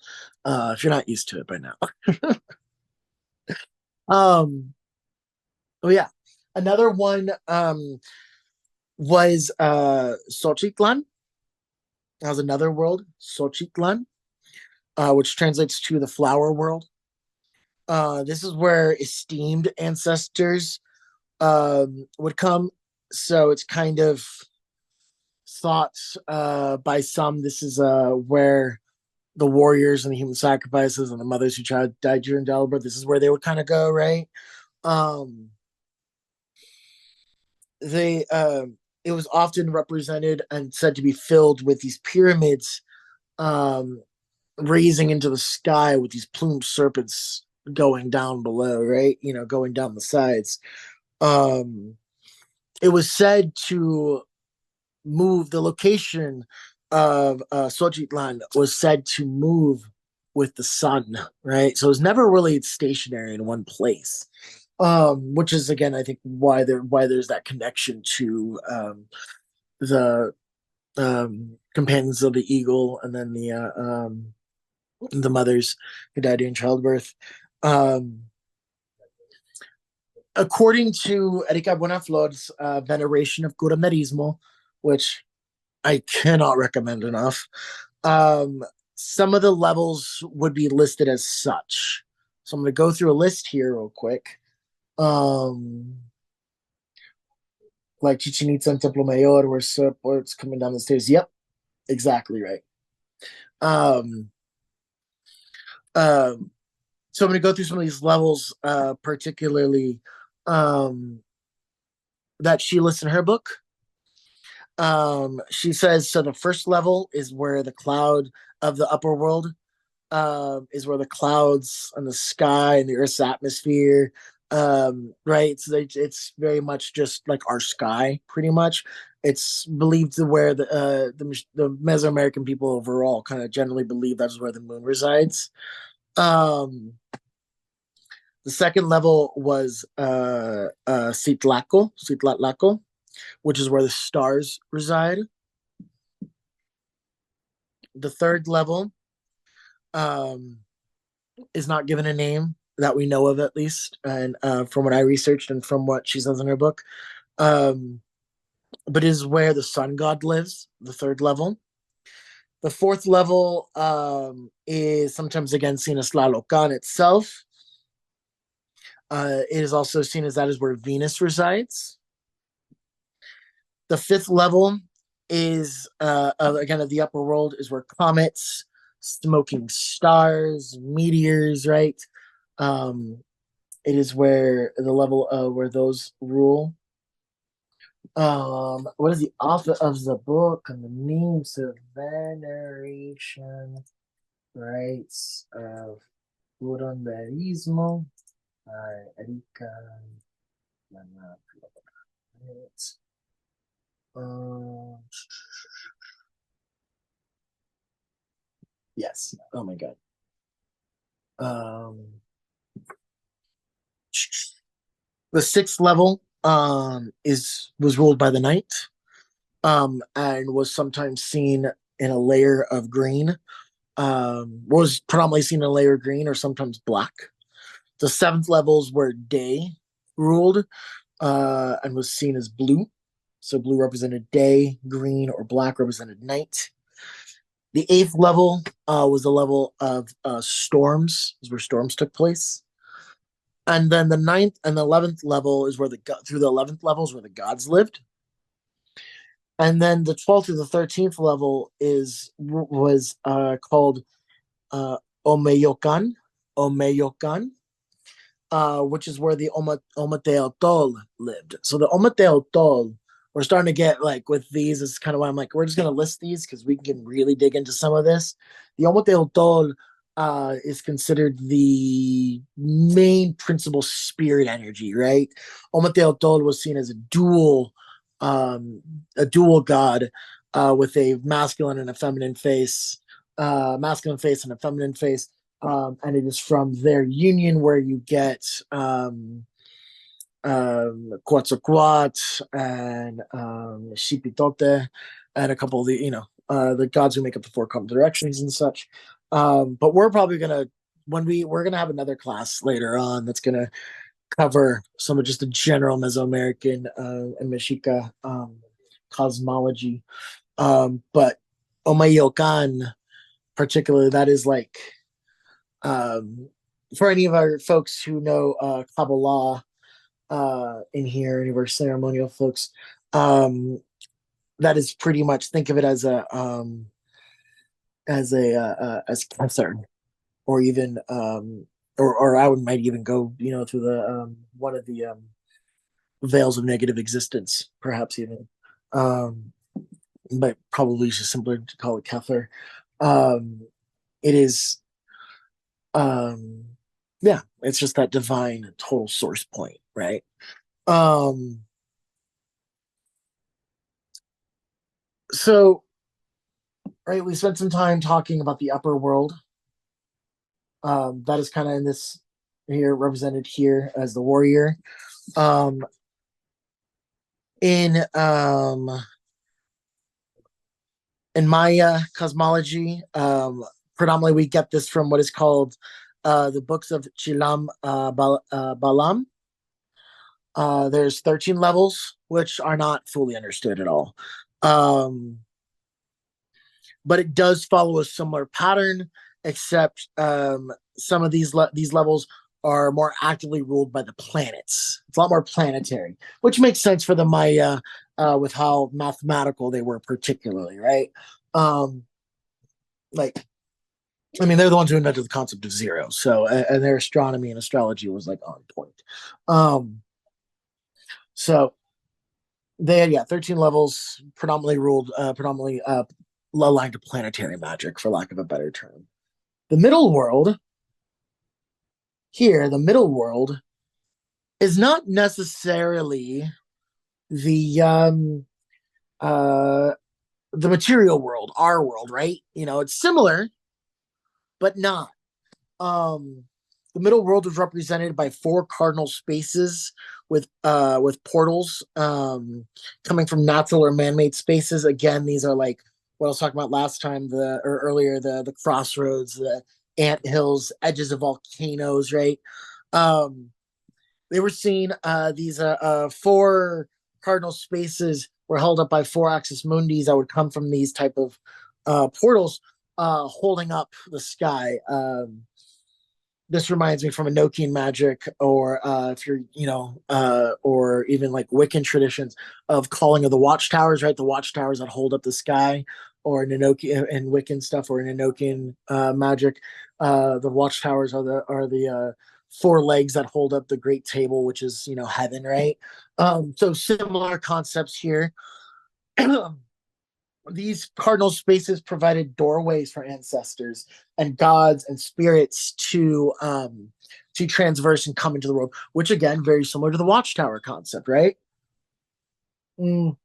If you're not used to it by now. um. Oh yeah, another one was Xochitlan. That was another world, Xochitlan, which translates to the flower world. This is where esteemed ancestors would come. So it's kind of thought, by some, this is where the warriors and the human sacrifices and the mothers who died during childbirth, this is where they would kind of go, right? Um, they It was often represented and said to be filled with these pyramids, um, raising into the sky with these plumed serpents going down below, right? Going down the sides. Um, it was said to move, the location of Xochitlan was said to move with the sun, right? So it was never really stationary in one place. Which is, again, I think why there's that connection to the companions of the eagle, and then the mothers who died during childbirth. Um, According to Erika Buenaflor's veneration of Curamerismo, which I cannot recommend enough, um, some of the levels would be listed as such. So I'm going to go through a list here real quick. Um, like Chichen Itza and Templo Mayor, where supports coming down the stairs. Yep, exactly right. Um, um, so I'm going to go through some of these levels, particularly um, that she lists in her book. She says, so the first level is where the cloud of the upper world, is where the clouds and the sky and the Earth's atmosphere, right? So it's very much just like our sky, pretty much. It's believed to where the Mesoamerican people overall kind of generally believe that's where the moon resides. Um, the second level was Citlatlaco, which is where the stars reside. The third level um, is not given a name that we know of, at least, and from what I researched and from what she says in her book. Um, but is where the sun god lives, the third level. The fourth level is sometimes again seen as Tlalocan itself. It is also seen as that is where Venus resides. The fifth level is again of the upper world is where comets, smoking stars, meteors, right? Um, it is where the level where those rule. What is the author of the book and the means of veneration rites of curanderismo? Erika. Uh, yes. Oh my god. Um, the sixth level is was ruled by the night, and was sometimes seen in a layer of green. Was predominantly seen in a layer of green or sometimes black. The seventh levels were day ruled, and was seen as blue. So blue represented day, green or black represented night. The eighth level was the level of storms, is where storms took place. And then the ninth and the 11th level is where through the 11th levels where the gods lived. And then the 12th to the 13th level was called uh, Omeyokan, Omeyokan, which is where the Ometeotl lived. So the Ometeotl, we're starting to get like with these, is kind of why I'm like, we're just going to list these because we can really dig into some of this. The Ometeotl is considered the main principal spirit energy, right? Ometeotl was seen as a dual god with a masculine and a feminine face, masculine face and a feminine face, and it is from their union where you get Quetzalcoatl and Xipitote and a couple of the gods who make up the four cardinal directions and such. But we're probably gonna we're gonna have another class later on that's gonna cover some of just the general Mesoamerican and Mexica cosmology. But Omayocan, particularly, that is like um, for any of our folks who know Kabbalah in here, any of our ceremonial folks, that is pretty much think of it as Kether, or even or I would might even go to the one of the veils of negative existence, perhaps even, um, but probably just simpler to call it Kether. It is um yeah, it's just that divine total source point, right? um so right, we spent some time talking about the upper world. That is kind of in this here, represented here as the warrior. um in in Maya cosmology, predominantly we get this from what is called the books of Chilam Balam. There's 13 levels, which are not fully understood at all. Um, but it does follow a similar pattern, except some of these levels are more actively ruled by the planets. It's a lot more planetary, which makes sense for the Maya with how mathematical they were, particularly, right? Um, like, I mean, they're the ones who invented the concept of zero, so and their astronomy and astrology was like on point. Um, so they had 13 levels, predominantly aligned to planetary magic, for lack of a better term. The middle world here, the middle world is not necessarily the uh the material world, our world, right? It's similar, but not. Um, the middle world was represented by four cardinal spaces with portals coming from natural or man-made spaces. Again, these are like what I was talking about last time, or earlier, the crossroads, ant hills, edges of volcanoes, right? Um, they were seen these four cardinal spaces were held up by four axis mundis that would come from these type of portals holding up the sky. This reminds me from Enochian magic, or if you're, or even like Wiccan traditions of calling of the watchtowers, right? The watchtowers that hold up the sky, or in Enochian and Wiccan stuff, or in Enochian magic, the watchtowers are the four legs that hold up the great table, which is heaven, right? So similar concepts here. These cardinal spaces provided doorways for ancestors and gods and spirits to transverse and come into the world, which again very similar to the watchtower concept, right? Mm.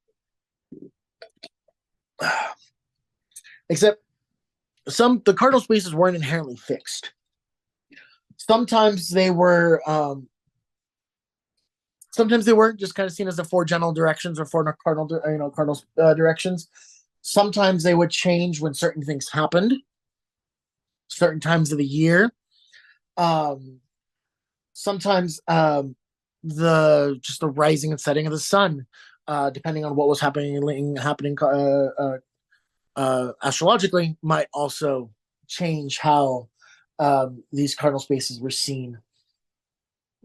Except the cardinal spaces weren't inherently fixed. Sometimes they were sometimes they weren't, just kind of seen as the four general directions or four cardinal directions. Sometimes they would change when certain things happened, certain times of the year. Um, Sometimes the rising and setting of the sun, depending on what was happening astrologically, might also change how these cardinal spaces were seen.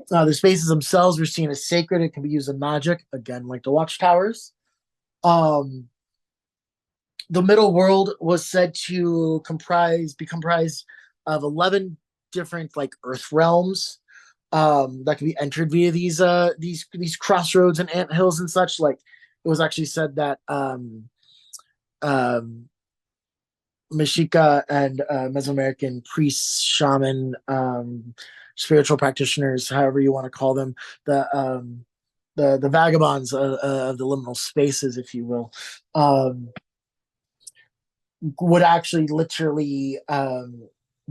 The spaces themselves were seen as sacred. It can be used in magic, again, like the watchtowers. Um, the middle world was said to be comprised of 11 different like earth realms that can be entered via these crossroads and ant hills and such. Like it was actually said that um, Mexica and Mesoamerican priests, shaman, spiritual practitioners, however you want to call them, the vagabonds of the liminal spaces, if you will, would actually literally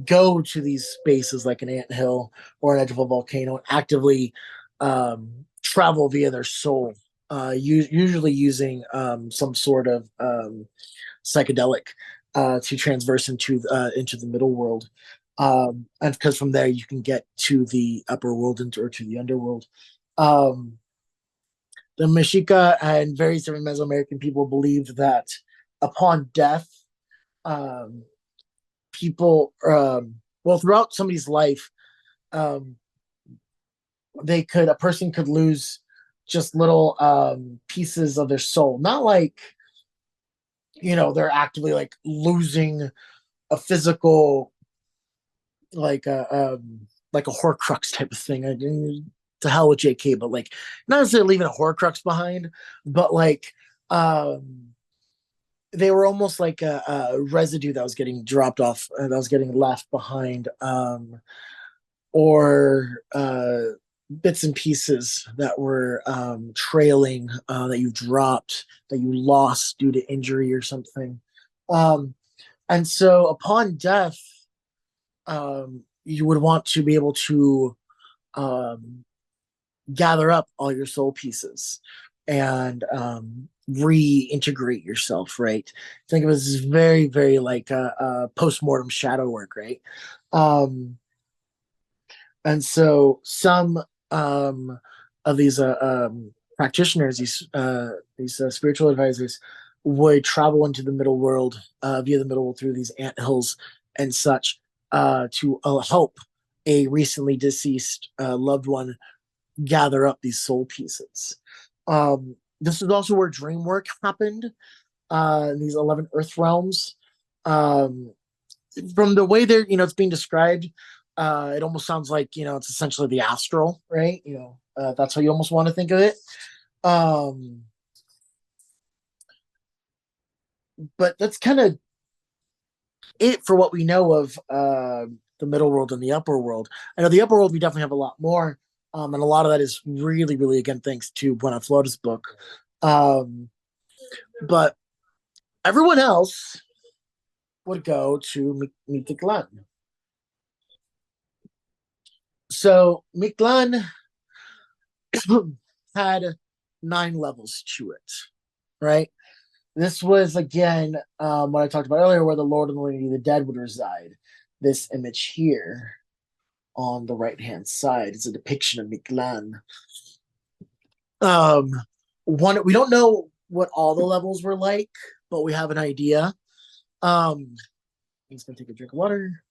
go to these spaces like an anthill or an edge of a volcano and actively travel via their soul, usually using some sort of psychedelic to transverse into the middle world. And because from there you can get to the upper world or to the underworld. The Mexica and various different Mesoamerican people believed that upon death, um, well, throughout somebody's life, um, a person could lose just little pieces of their soul, not like they're actively like losing a physical, like a horcrux type of thing. To hell with JK, but like not necessarily leaving a horcrux behind, but like they were almost like a residue that was getting dropped off, that was getting left behind, or bits and pieces that were trailing, that you dropped, that you lost due to injury or something. And so upon death, you would want to be able to um, gather up all your soul pieces and reintegrate yourself, right? Think of it as very, very like post-mortem shadow work, right? Um, and so some of these practitioners, these spiritual advisors, would travel into the middle world, via the middle world through these ant hills and such, to help a recently deceased loved one gather up these soul pieces. This is also where dream work happened, in these 11 earth realms. Um, from the way it's being described, it almost sounds like, it's essentially the astral, right? That's how you almost want to think of it. Um, but that's kind of it for what we know of the middle world and the upper world. I know the upper world we definitely have a lot more, and a lot of that is really, really again thanks to Buena Flor's book. But everyone else would go to Mictlan. So Mictlan had 9 levels to it, right? This was again what I talked about earlier, where the Lord and the Lady of the Dead would reside. this image here on the right hand side is a depiction of Mictlan. One, we don't know what all the levels were like, but we have an idea. I'm just gonna take a drink of water.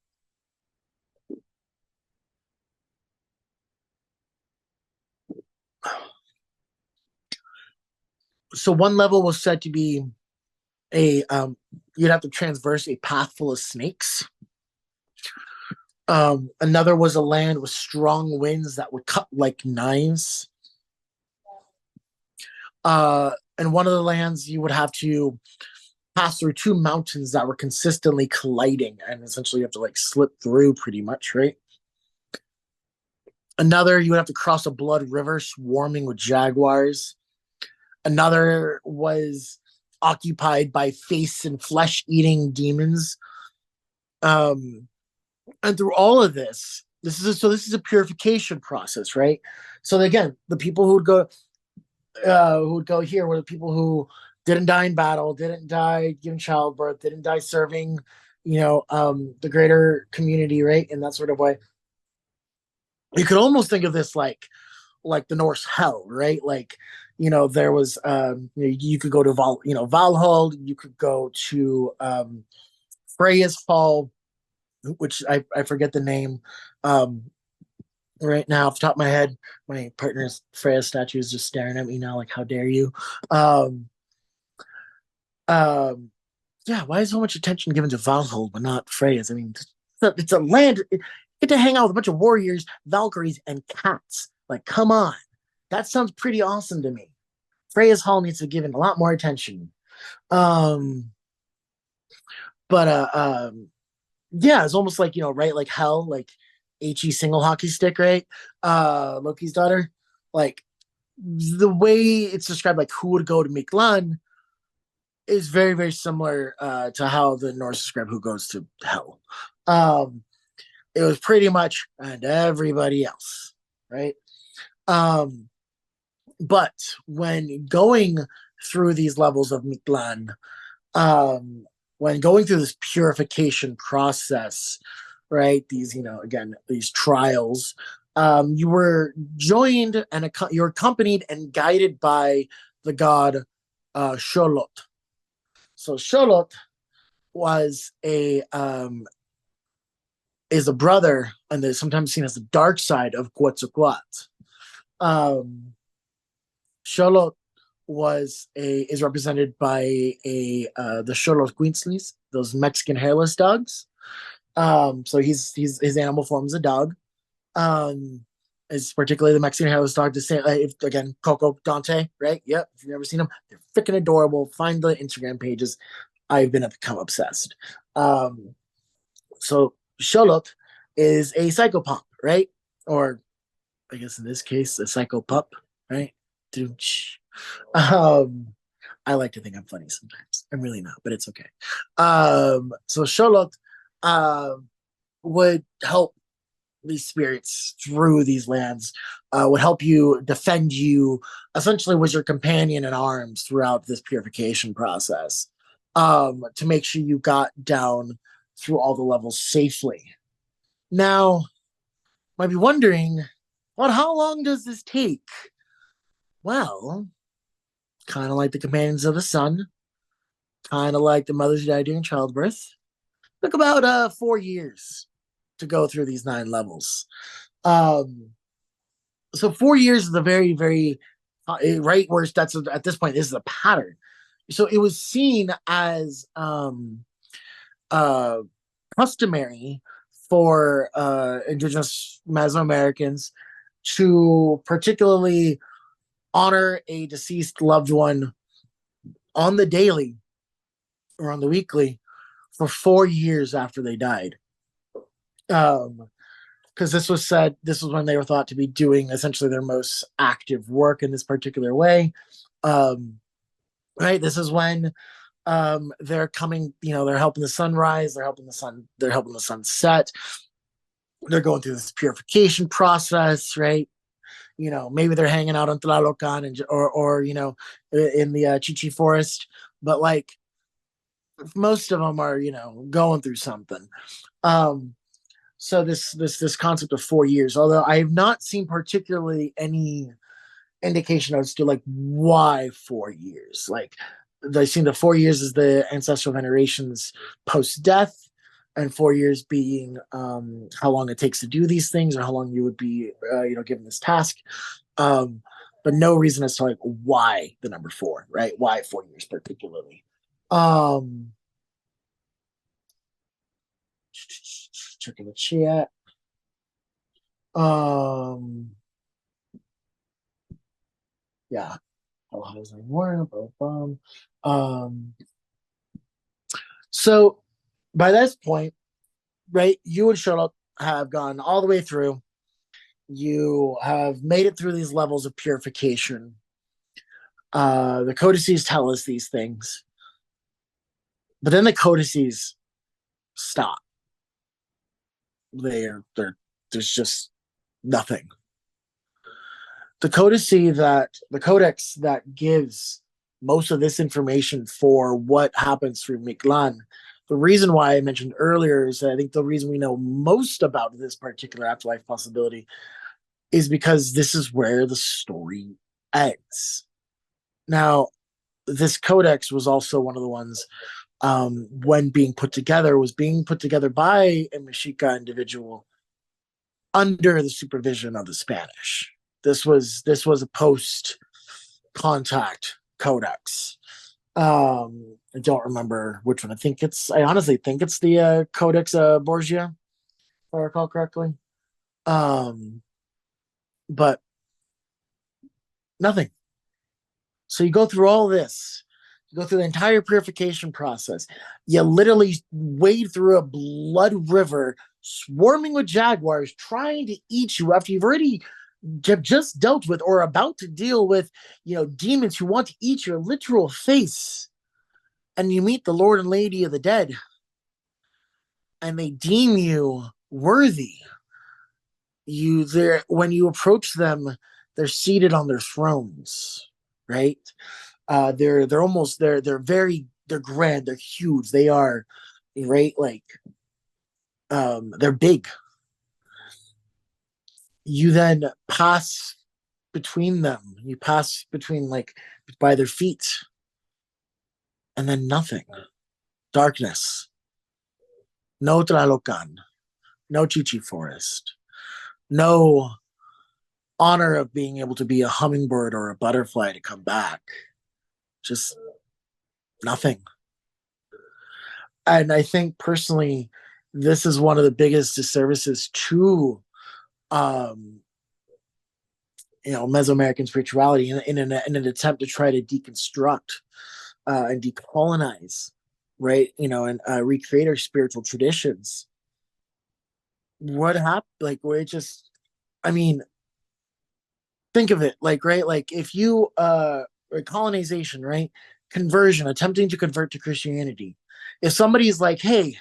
So one level was said to be a you'd have to traverse a path full of snakes. Another was a land with strong winds that would cut like knives. And one of the lands you would have to pass through two mountains that were consistently colliding, and essentially you have to like slip through pretty much, right? Another, you would have to cross a blood river swarming with jaguars. Another was occupied by face and flesh eating demons. And through all of this, this is a purification process, right? So again, the people who would go here were the people who didn't die in battle, didn't die giving childbirth, didn't die serving, the greater community, right? In that sort of way. You could almost think of this like the Norse hell, right? Like, there was you could go to Valhall, you could go to Freya's Fall, which I forget the name right now off the top of my head. My partner's Freya's statue is just staring at me now, like, how dare you? Um, um, yeah, why is so much attention given to Valhall but not Freya's? I mean, it's a land. You get to hang out with a bunch of warriors, Valkyries, and cats. Like, come on. That sounds pretty awesome to me. Freya's Hall needs to be given a lot more attention. Um, but yeah, it's almost like, right, like Hell, like HE single hockey stick, right? Loki's daughter. Like, the way it's described, like who would go to Mictlan is very, very similar to how the Norse describe who goes to Hell. Um, it was pretty much and everybody else, right? Um, but when going through these levels of Mictlan, when going through this purification process, right? These, again, these trials, you were joined and you're accompanied and guided by the god Sholot. So Sholot was is a brother and is sometimes seen as the dark side of Quetzalcoatl. Sholot is represented by the Xolotl Queensleys, those Mexican hairless dogs. So his animal form is a dog. Is particularly the Mexican hairless dog. To say, if again, Coco Dante, right? Yep. If you've never seen them, they're freaking adorable. Find the Instagram pages. I've become obsessed. So Xolotl is a psychopomp, right? Or I guess in this case, a psychopup, right? Um, I like to think I'm funny sometimes. I'm really not, but it's okay. So Xolotl would help these spirits through these lands, would help you, defend you, essentially was your companion in arms throughout this purification process, to make sure you got down through all the levels safely. Now, might be wondering, well, how long does this take? Well, kind of like the companions of the sun, kind of like the mothers who died during childbirth. Took about 4 years to go through these 9 levels. So 4 years is a very, very right where that's at this point. This is a pattern. So it was seen as customary for indigenous Mesoamericans to particularly honor a deceased loved one on the daily or on the weekly for 4 years after they died. Because this was when they were thought to be doing essentially their most active work in this particular way. Right, this is when they're coming, they're helping the sun rise, they're helping the sun set, they're going through this purification process, right? Maybe they're hanging out on Tlalocan or in the Chichi forest, but like most of them are, going through something. Um, so this concept of 4 years, although I have not seen particularly any indication as to like why 4 years. Like I've seen the 4 years is the ancestral venerations post death, and 4 years being how long it takes to do these things or how long you would be given this task. Um, but no reason as to like why the number four, right? Why 4 years particularly? Um, checking the chat. Um, yeah. Oh, how's it work? Um, so by this point, right, you and Charlotte have gone all the way through. You have made it through these levels of purification. The codices tell us these things, but then the codices stop. There's just nothing. The codex that gives most of this information for what happens through Mictlan. The reason why I mentioned earlier is that I think the reason we know most about this particular afterlife possibility is because this is where the story ends. Now, this codex was also one of the ones when being put together by a Mexica individual under the supervision of the Spanish. This was a post contact codex. I don't remember which one. I honestly think it's the Codex Borgia, if I recall correctly. Um, but nothing. So you go through all this. You go through the entire purification process. You literally wade through a blood river swarming with jaguars trying to eat you after you've already just dealt with or about to deal with, demons who want to eat your literal face. And you meet the Lord and Lady of the Dead, and they deem you worthy. When you approach them, they're seated on their thrones, right? They're grand, they're huge, they are, right, like they're big. You then pass between them, you pass between like by their feet, and then nothing. Darkness. No Tlalocan, no Chichi Forest, no honor of being able to be a hummingbird or a butterfly to come back. Just nothing. And I think personally, this is one of the biggest disservices to um, Mesoamerican spirituality in an attempt to try to deconstruct and decolonize, right? And recreate our spiritual traditions. What happened? Like, where it just, I mean, think of it like, right? Like, if you, colonization, right? Conversion, attempting to convert to Christianity. If somebody's like, hey,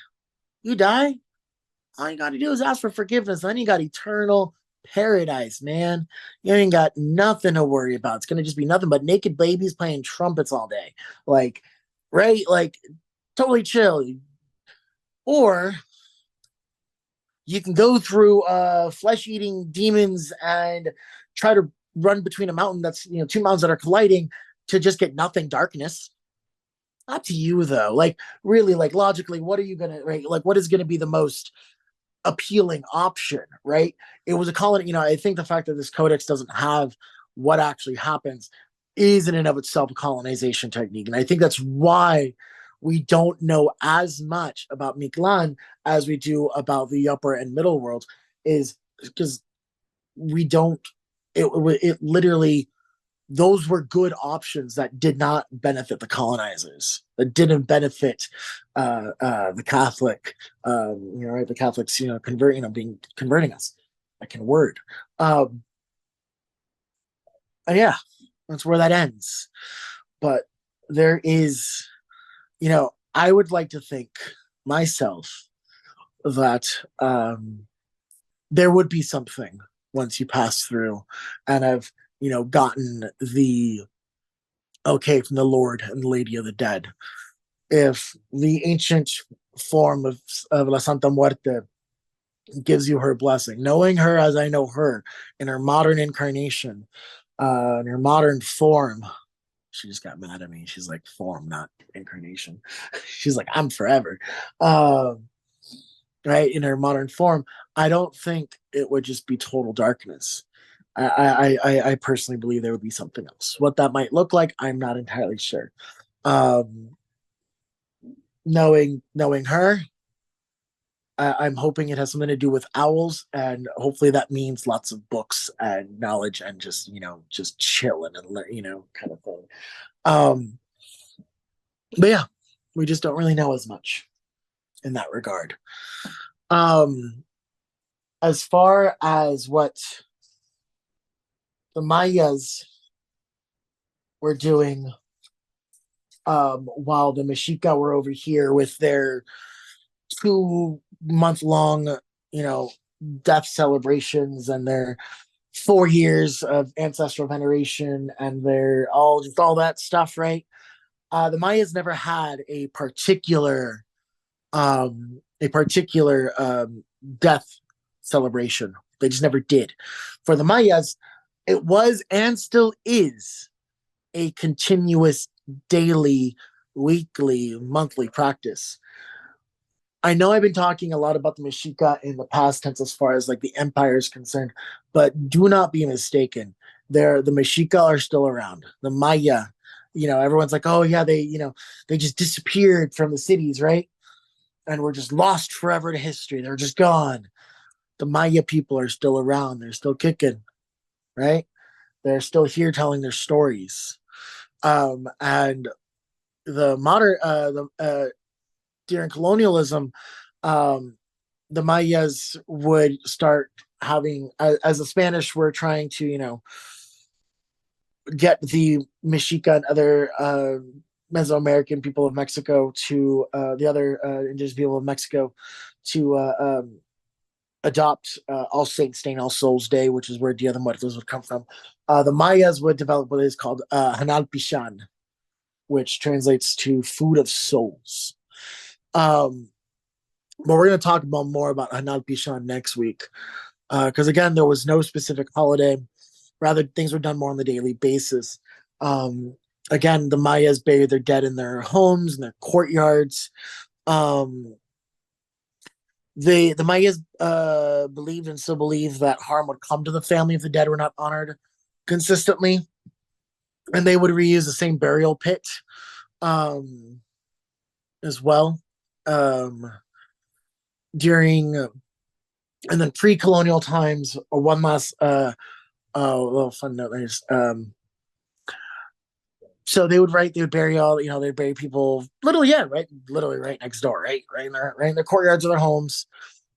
you die, all you got to do is ask for forgiveness. Then you got eternal paradise, man. You ain't got nothing to worry about. It's going to just be nothing but naked babies playing trumpets all day. Like, right? Like, totally chill. Or you can go through flesh-eating demons and try to run between a mountain that's, two mountains that are colliding to just get nothing, darkness. Up to you, though. Like, really, like, logically, what are you going to, right? Like, what is going to be the most appealing option, right? It was a colony. I think the fact that this codex doesn't have what actually happens is in and of itself a colonization technique. And I think that's why we don't know as much about Mictlan as we do about the upper and middle world, is because we don't, it literally, those were good options that did not benefit the colonizers, that didn't benefit the Catholic, right? The Catholics, converting us. I can word. And yeah, that's where that ends. But there is, I would like to think myself that there would be something once you pass through and have, gotten the okay from the Lord and Lady of the Dead. if the ancient form of La Santa Muerte gives you her blessing, knowing her as I know her in her modern incarnation, in her modern form. She just got mad at me. She's like, form, not incarnation. She's like, I'm forever. Right, in her modern form, I don't think it would just be total darkness. I personally believe there would be something else. What that might look like, I'm not entirely sure. Um, knowing her, I'm hoping it has something to do with owls, and hopefully that means lots of books and knowledge and just just chilling and kind of thing. Um, but yeah, we just don't really know as much in that regard. Um, as far as what the Mayas were doing, while the Mexica were over here with their 2 month long, death celebrations and their 4 years of ancestral veneration and their all that stuff, right? The Mayas never had a particular death celebration. They just never did. For the Mayas, it was and still is a continuous daily, weekly, monthly practice. I know I've been talking a lot about the Mexica in the past tense as far as like the empire is concerned, but do not be mistaken. The Mexica are still around. The Maya, everyone's like, oh yeah, they just disappeared from the cities, right? And we're just lost forever to history. They're just gone. The Maya people are still around. They're still kicking, right? They're still here telling their stories. And the modern, during colonialism, um, the Mayas would start having, as the Spanish were trying to, get the Mexica and other Mesoamerican people of Mexico to the other indigenous people of Mexico to adopt All Saints Day and All Souls Day, which is where Dia de Muertos would come from. The Mayas would develop what is called Hanal Pishan, which translates to food of souls. But we're going to talk about more about Hanal Pishan next week. Because again, there was no specific holiday. Rather, things were done more on the daily basis. Again, the Mayas buried their dead in their homes, in their courtyards. The Mayas believed and still believe that harm would come to the family if the dead were not honored consistently, and they would reuse the same burial pit as well during and then pre-colonial times. Or one last little fun note. So they would bury they'd bury people literally, yeah, literally right next door, right in their courtyards of their homes.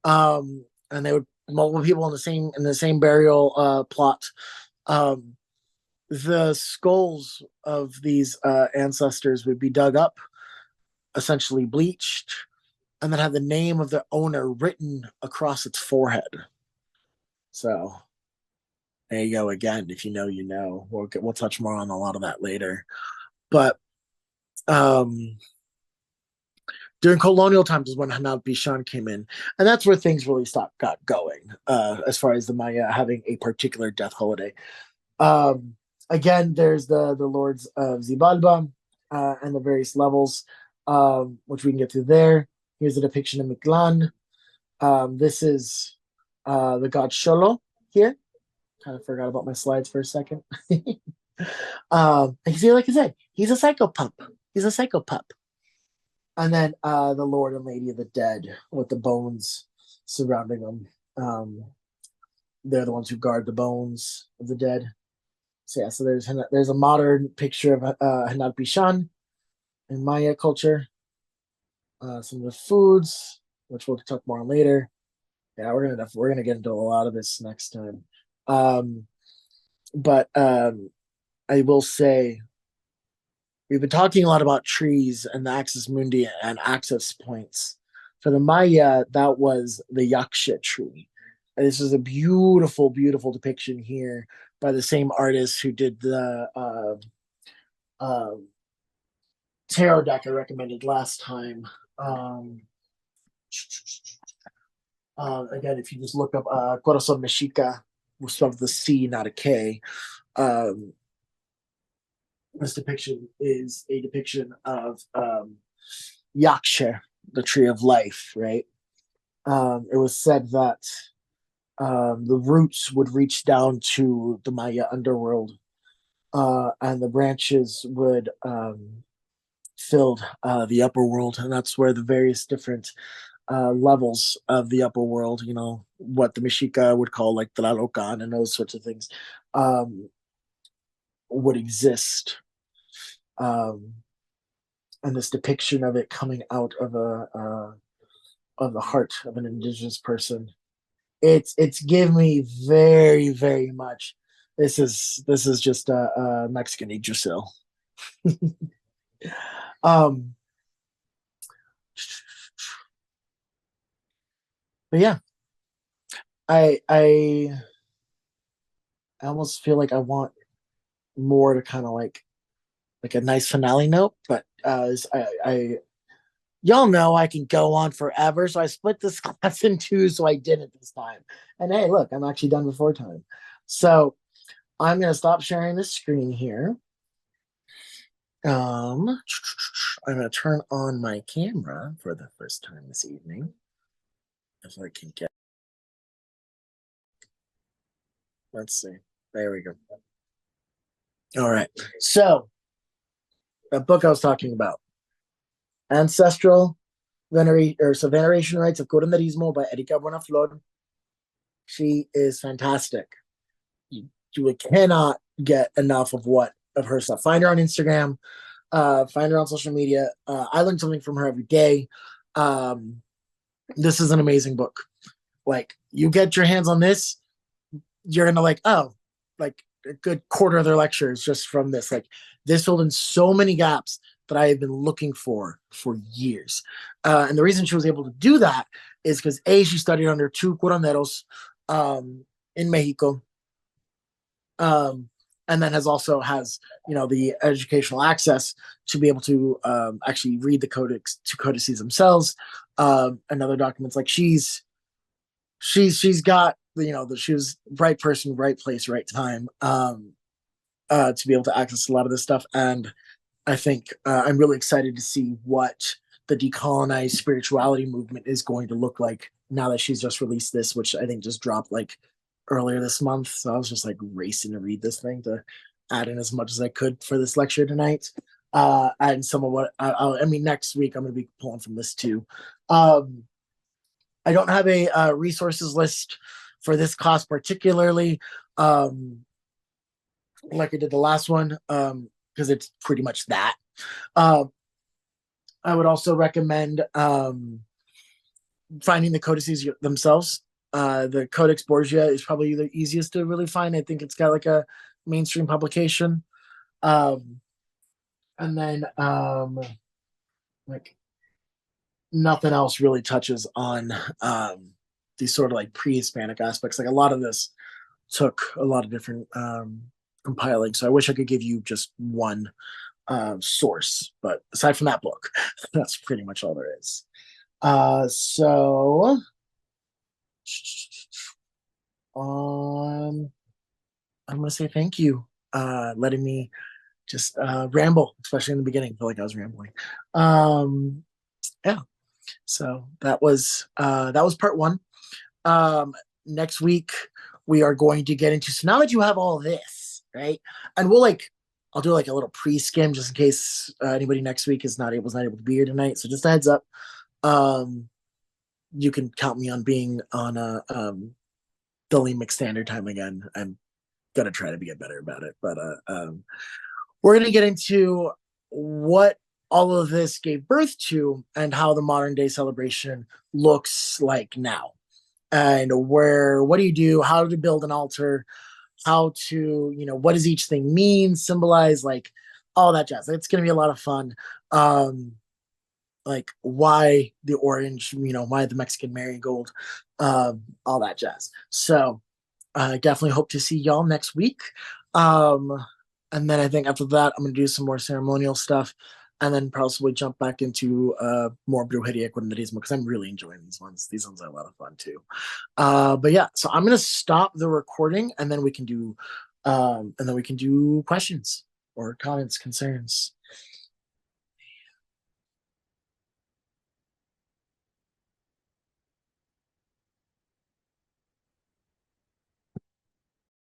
And they would multiple people in the same burial plot. The skulls of these ancestors would be dug up, essentially bleached, and then have the name of the owner written across its forehead. So there you go again. If you know, you know. We'll touch more on a lot of that later. But during colonial times is when Hanal Bishan came in, and that's where things really got going. As far as the Maya having a particular death holiday. Again, there's the lords of Xibalba and the various levels, which we can get through there. Here's a depiction of Mictlan. This is the god Xolo here. Kind of forgot about my slides for a second. You see, like I said, he's a psychopup. He's a psychopup. And then the Lord and Lady of the Dead with the bones surrounding them. They're the ones who guard the bones of the dead. So yeah, so there's a modern picture of Hanal Bishan in Maya culture. Some of the foods, which we'll talk more on later. Yeah, we're gonna get into a lot of this next time. But I will say we've been talking a lot about trees and the axis mundi and access points. For the Maya, that was the yaksha tree. And this is a beautiful, beautiful depiction here by the same artist who did the tarot deck I recommended last time. Again, if you just look up Corazon Mexica, we'll spell the C, not a K. This depiction is a depiction of Yaksha, the tree of life, right? It was said that the roots would reach down to the Maya underworld, and the branches would fill the upper world, and that's where the various different levels of the upper world, what the Mexica would call like the Tlalocan and those sorts of things, would exist. And this depiction of it coming out of of the heart of an indigenous person, it's given me very, very much. This is just a Mexican Yggdrasil. um, but yeah, I almost feel like I want more to kind of like a nice finale note, but I y'all know I can go on forever, so I split this class in two, so I didn't this time. And hey, look, I'm actually done before time. So I'm gonna stop sharing this screen here. I'm gonna turn on my camera for the first time this evening, if I can get. Let's see. There we go. All right. So the book I was talking about, Ancestral Veneration Rites of Curanderismo by Erika Buenaflor. She is fantastic. You cannot get enough of her stuff. Find her on Instagram. Find her on social media. I learn something from her every day. This is an amazing book. Like, you get your hands on this, you're gonna like a good quarter of their lectures just from this. Like, this filled in so many gaps that I have been looking for years. And the reason she was able to do that is because she studied under two curanderos in Mexico, and then has the educational access to be able to actually read the codices themselves, and other documents. Like, she's got she was right person, right place, right time, to be able to access a lot of this stuff. And I think I'm really excited to see what the decolonized spirituality movement is going to look like now that she's just released this, which I think just dropped like earlier this month. So I was just like racing to read this thing to add in as much as I could for this lecture tonight. And some of what I mean, next week I'm going to be pulling from this too. I don't have a resources list for this class particularly, like I did the last one, because it's pretty much that. I would also recommend finding the codices themselves. The Codex Borgia is probably the easiest to really find. I think it's got like a mainstream publication. And then like nothing else really touches on these sort of like pre-Hispanic aspects. Like, a lot of this took a lot of different compiling. So I wish I could give you just one source, but aside from that book, that's pretty much all there is. So I'm gonna say thank you, letting me just ramble, especially in the beginning. I feel like I was rambling. Yeah. So that was part one. Next week we are going to get into. So now that you have all this, right, and I'll do like a little pre-skim just in case anybody next week was not able to be here tonight. So just a heads up. You can count me on being on the Limic Standard Time again. I'm gonna try to get better about it, but we're gonna get into what all of this gave birth to and how the modern day celebration looks like now, and what do you do, how to build an altar, how to, what does each thing mean, symbolize, like all that jazz. It's going to be a lot of fun. Like, why the orange, why the Mexican marigold, all that jazz. So I definitely hope to see y'all next week. And then I think after that, I'm going to do some more ceremonial stuff. and then possibly jump back into more brujeria curanderismo, because I'm really enjoying these ones. These ones are a lot of fun too. But yeah, so I'm gonna stop the recording, and then we can do questions or comments, concerns.